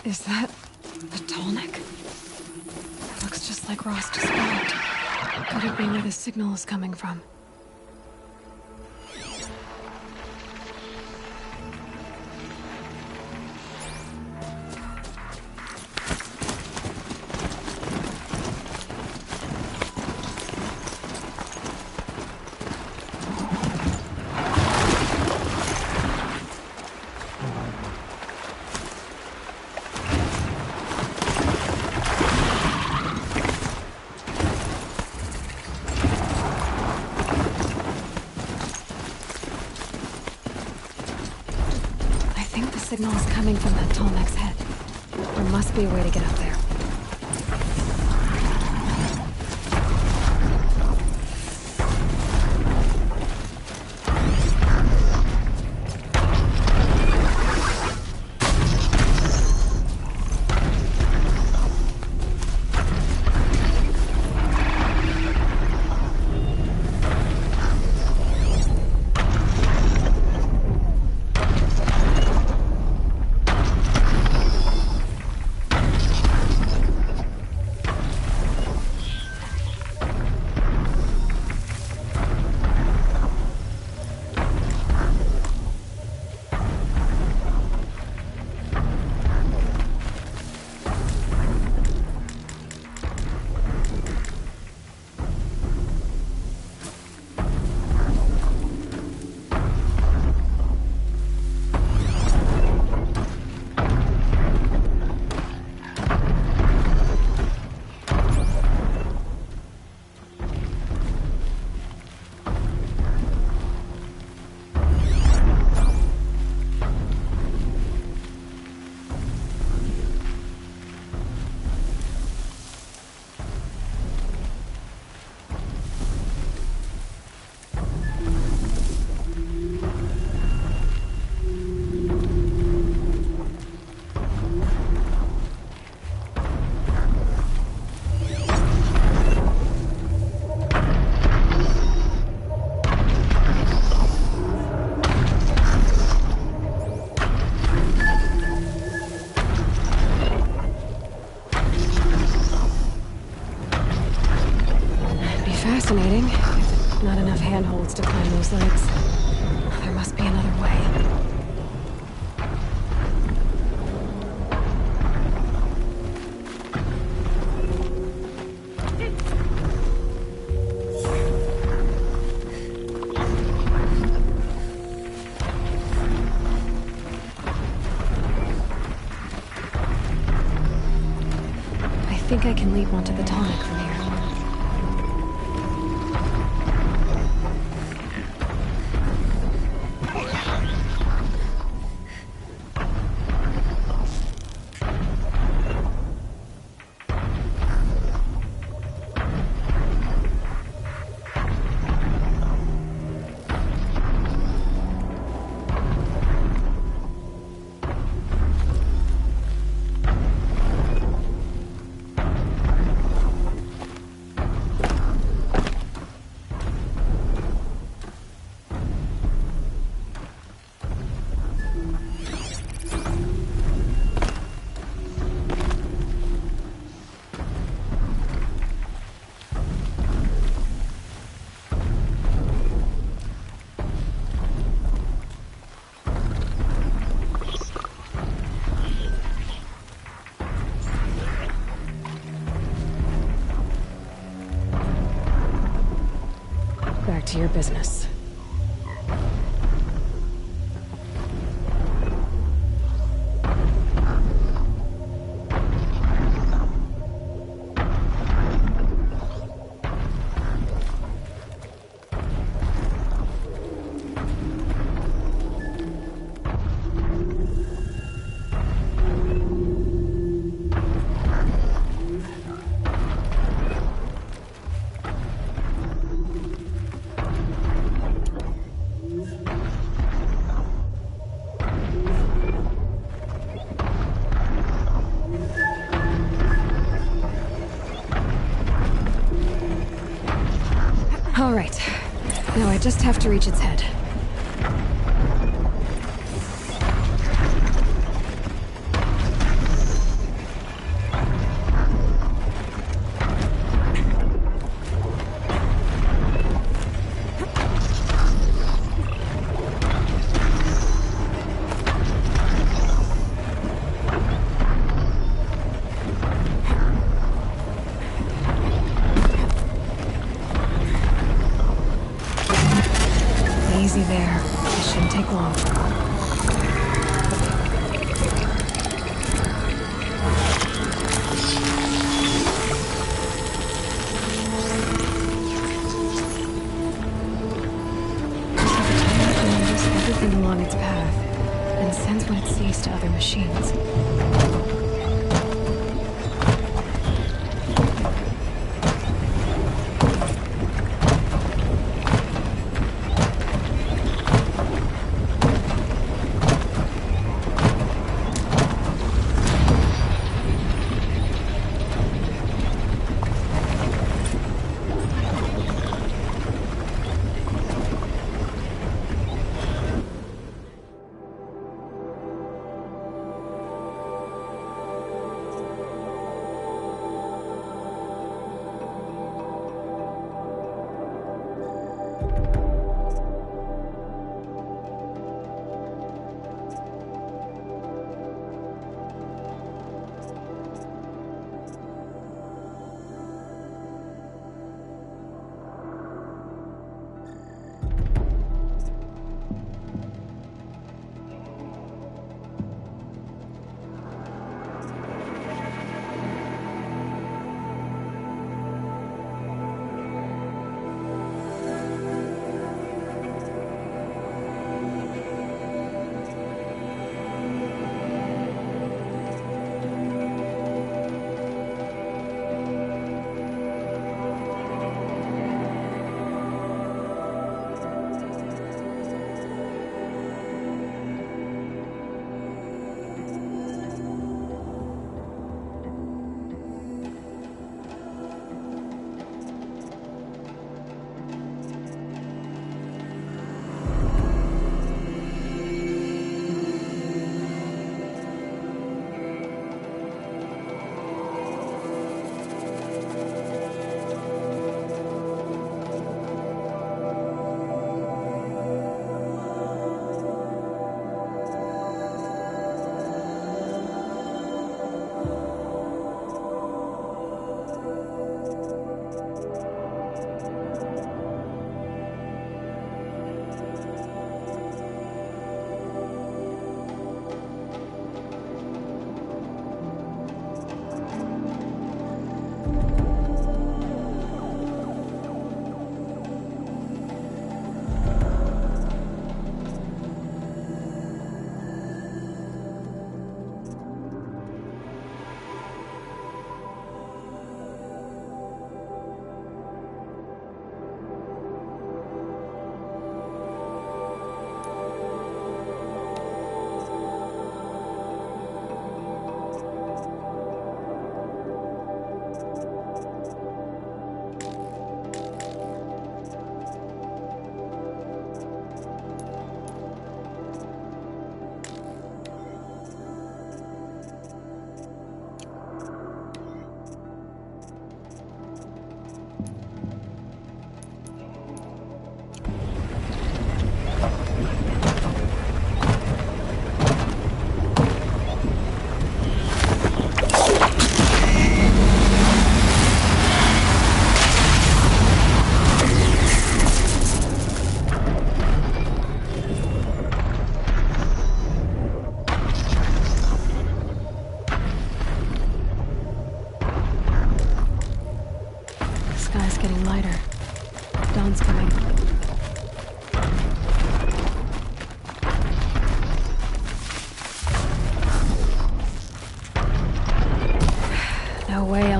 Is that the Tallneck? It looks just like Ross described. Could it be where the signal is coming from? The signal is coming from that Tallneck's head. There must be a way to get up there. Fascinating. Not enough handholds to climb those legs. There must be another way. I think I can leap onto the Tallneck from here. Back to your business. All right. Now I just have to reach its head. Easy there. This shouldn't take long. Everything along its path, and sends what it sees to other machines.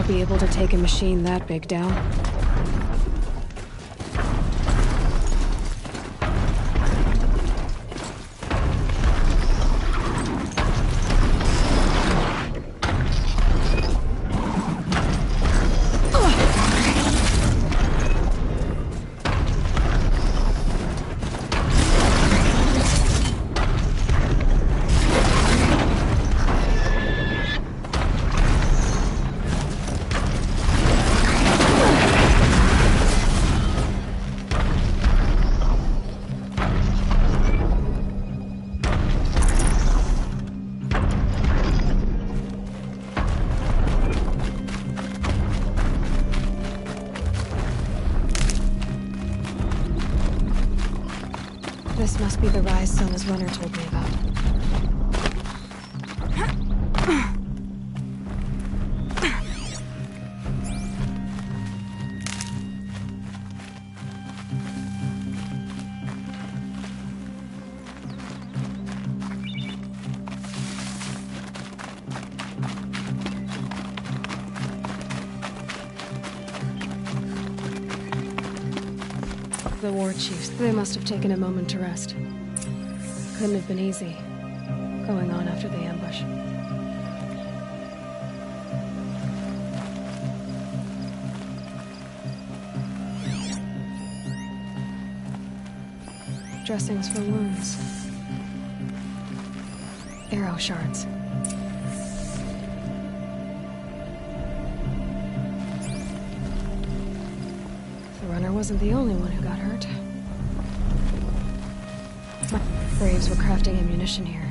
Be able to take a machine that big down. This must be the rise Sona's runner told me about. The war chiefs, they must have taken a moment to rest. Couldn't have been easy, going on after the ambush. Dressings for wounds. Arrow shards. The runner wasn't the only one who got hurt. My braves were crafting ammunition here.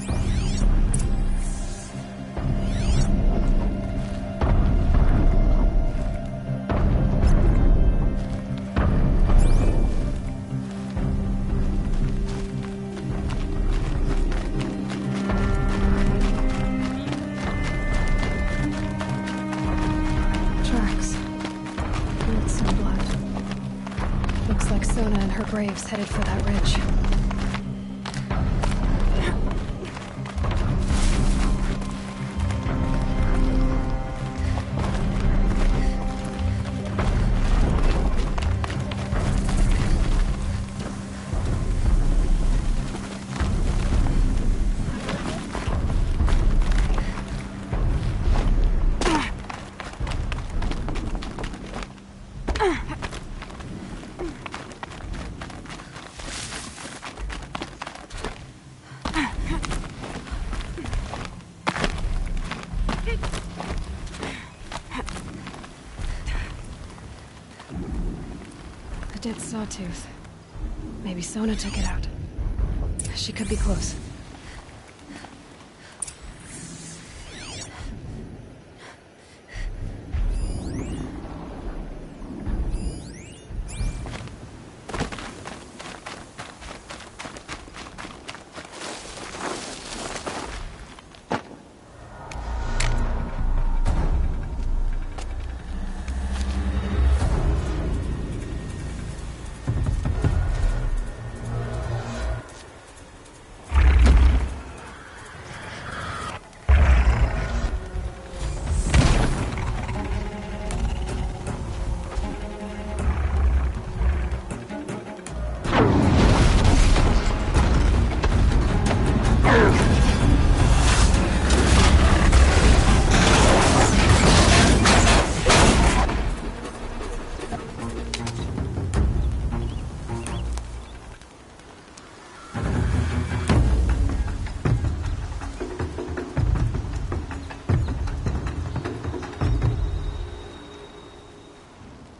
Braves headed for that ridge. Dead sawtooth. Maybe Sona took it out. She could be close.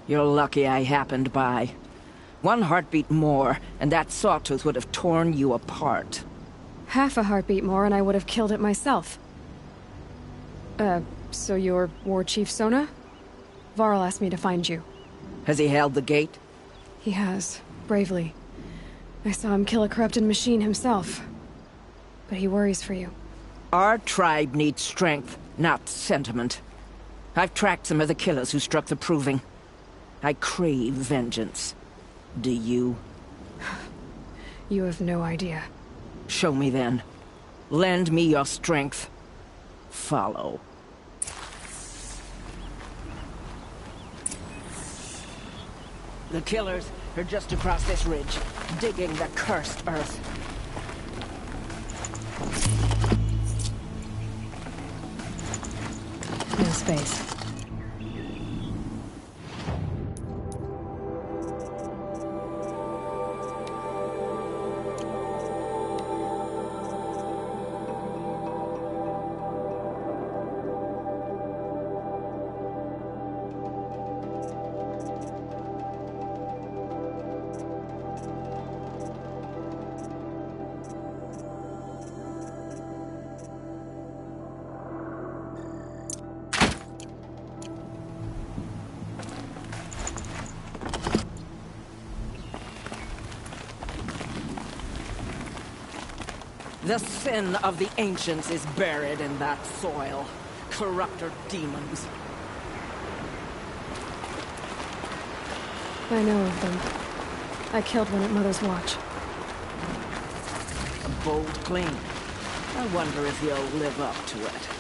You're lucky I happened by. One heartbeat more, and that sawtooth would have torn you apart. Half a heartbeat more and I would have killed it myself. So you're War Chief Sona? Varl asked me to find you. Has he held the gate? He has, bravely. I saw him kill a corrupted machine himself. But he worries for you. Our tribe needs strength, not sentiment. I've tracked some of the killers who struck the Proving. I crave vengeance. Do you? You have no idea. Show me then. Lend me your strength. Follow. The killers are just across this ridge, digging the cursed earth. No space. The sin of the ancients is buried in that soil. Corrupter demons. I know of them. I killed one at Mother's Watch. A bold claim. I wonder if you'll live up to it.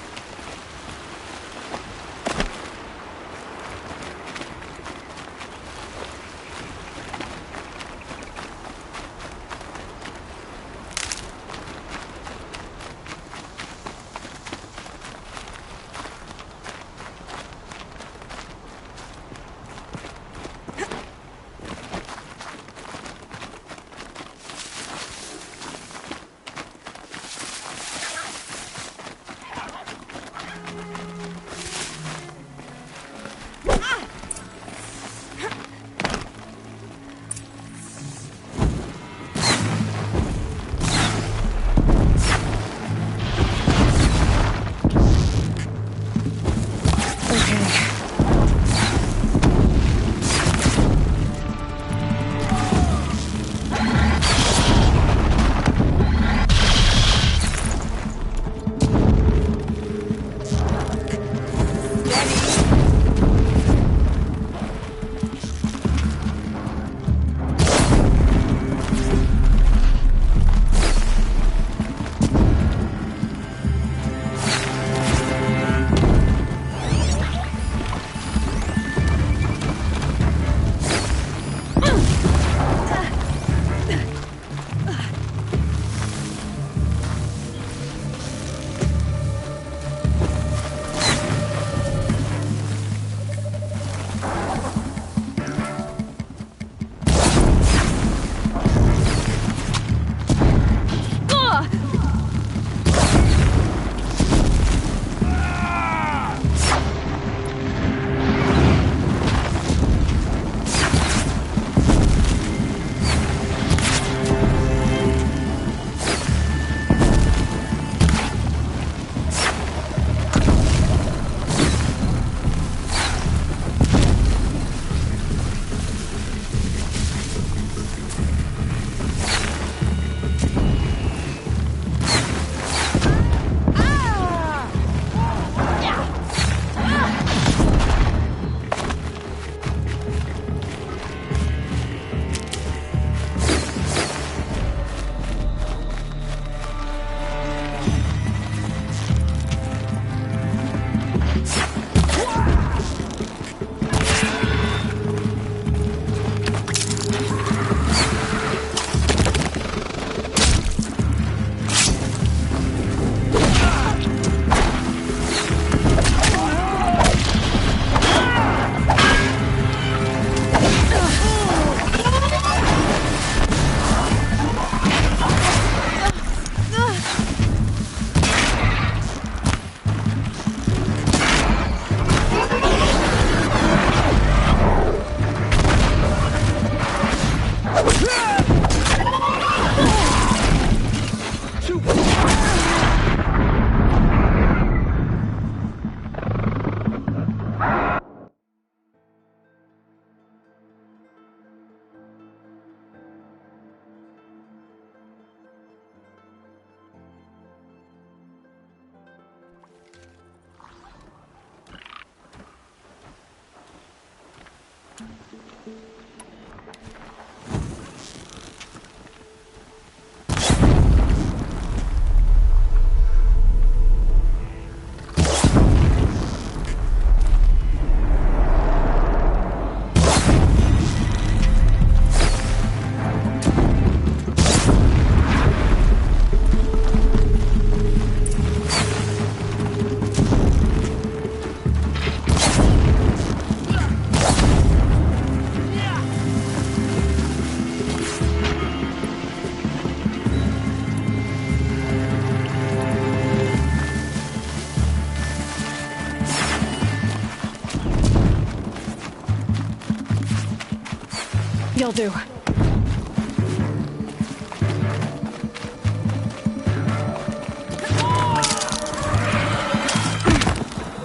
You'll do.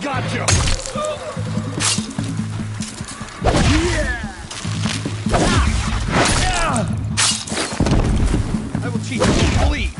Gotcha! I will teach you to bleed!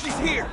She's here!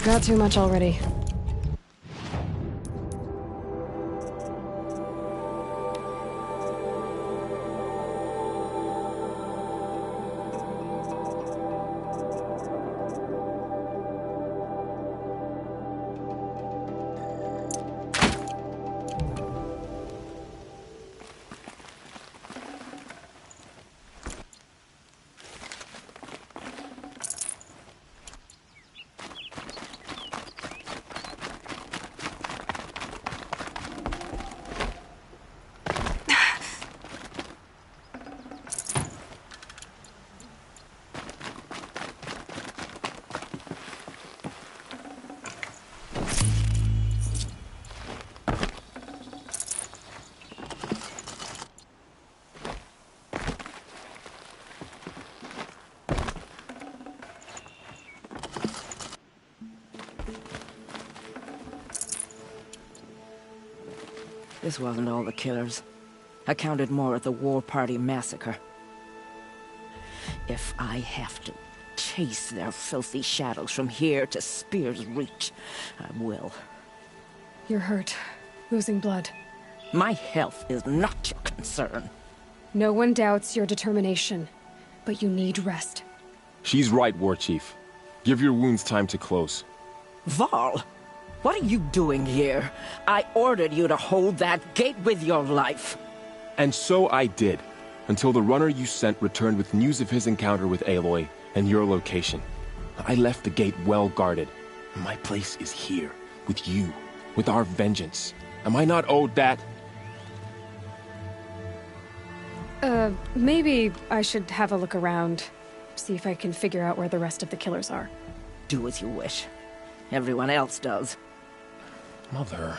Got too much already. This wasn't all the killers. I counted more at the War Party massacre. If I have to chase their filthy shadows from here to Spear's Reach, I will. You're hurt. Losing blood. My health is not your concern. No one doubts your determination, but you need rest. She's right, War Chief. Give your wounds time to close. Varl! What are you doing here? I ordered you to hold that gate with your life. And so I did, until the runner you sent returned with news of his encounter with Aloy and your location. I left the gate well guarded. My place is here, with you, with our vengeance. Am I not owed that? Maybe I should have a look around. See if I can figure out where the rest of the killers are. Do as you wish. Everyone else does. Mother...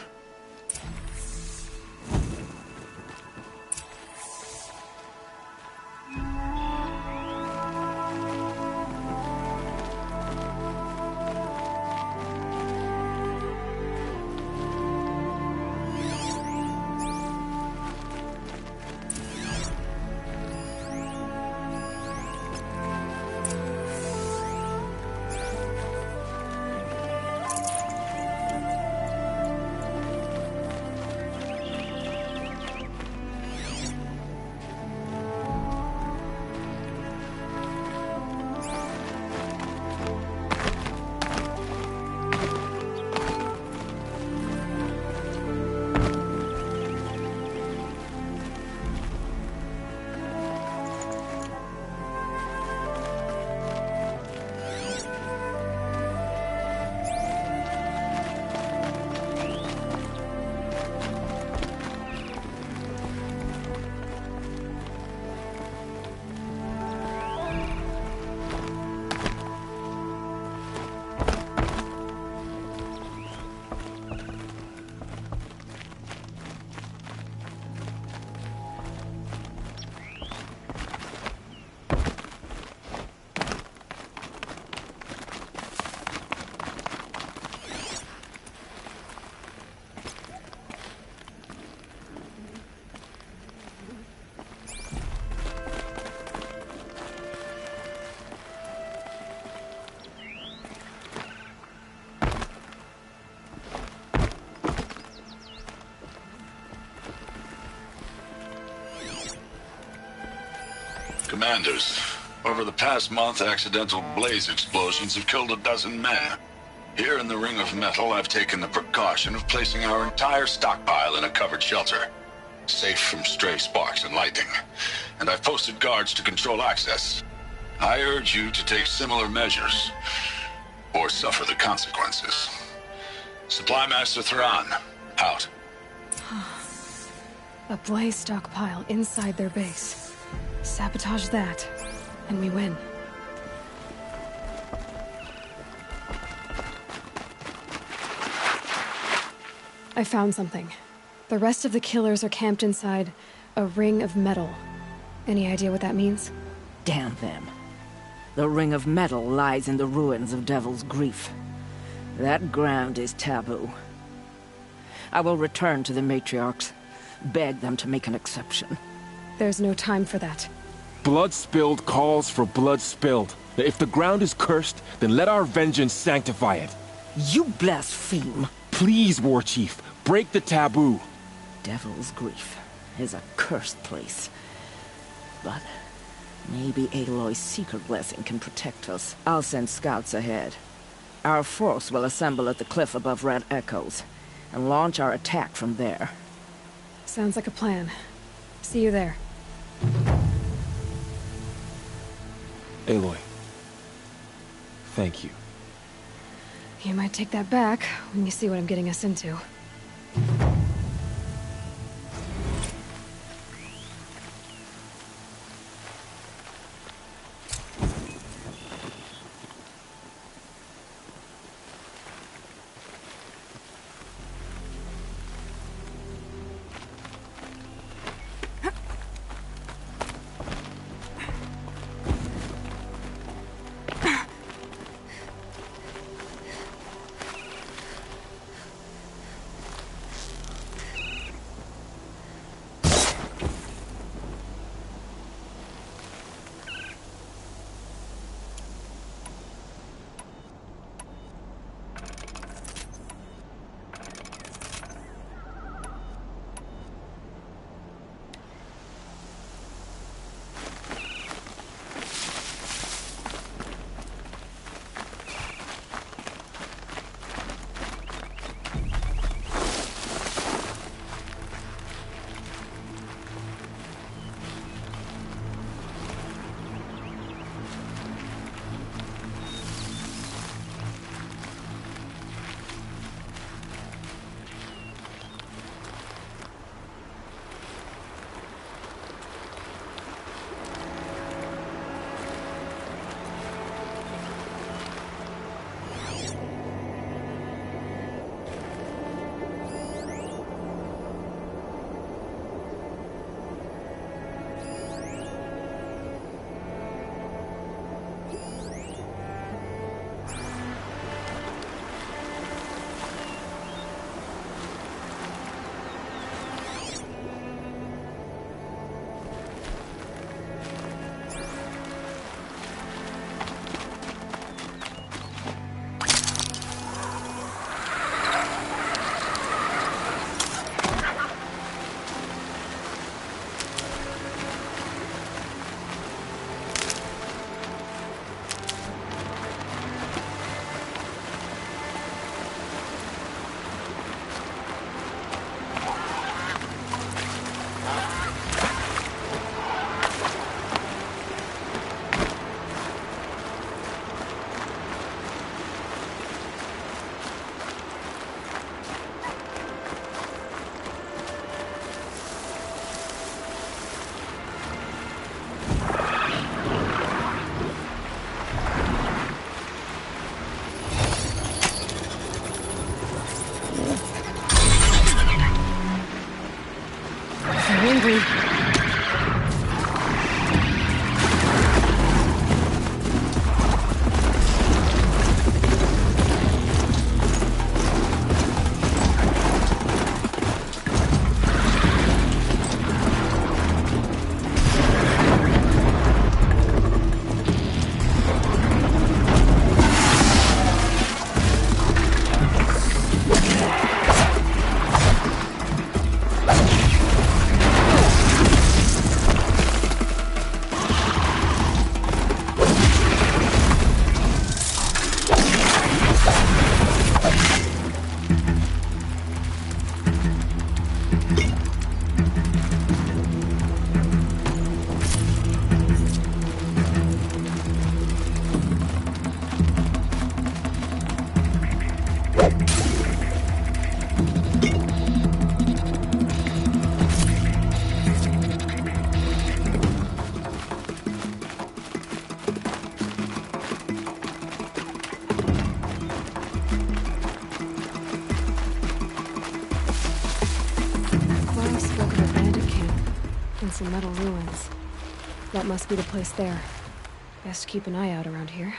Commanders, over the past month, accidental blaze explosions have killed 12 men. Here in the Ring of Metal, I've taken the precaution of placing our entire stockpile in a covered shelter, safe from stray sparks and lightning, and I've posted guards to control access. I urge you to take similar measures, or suffer the consequences. Supply Master Thran, out. A blaze stockpile inside their base. Sabotage that, and we win. I found something. The rest of the killers are camped inside a ring of metal. Any idea what that means? Damn them. The ring of metal lies in the ruins of Devil's Grief. That ground is taboo. I will return to the matriarchs, beg them to make an exception. There's no time for that. Blood spilled calls for blood spilled. If the ground is cursed, then let our vengeance sanctify it. You blaspheme. Please, Warchief, break the taboo. Devil's Grief is a cursed place. But maybe Aloy's secret blessing can protect us. I'll send scouts ahead. Our force will assemble at the cliff above Red Echoes, and launch our attack from there. Sounds like a plan. See you there. Aloy, thank you. You might take that back when you see what I'm getting us into. Angry. Some metal ruins. That must be the place there. Best keep an eye out around here.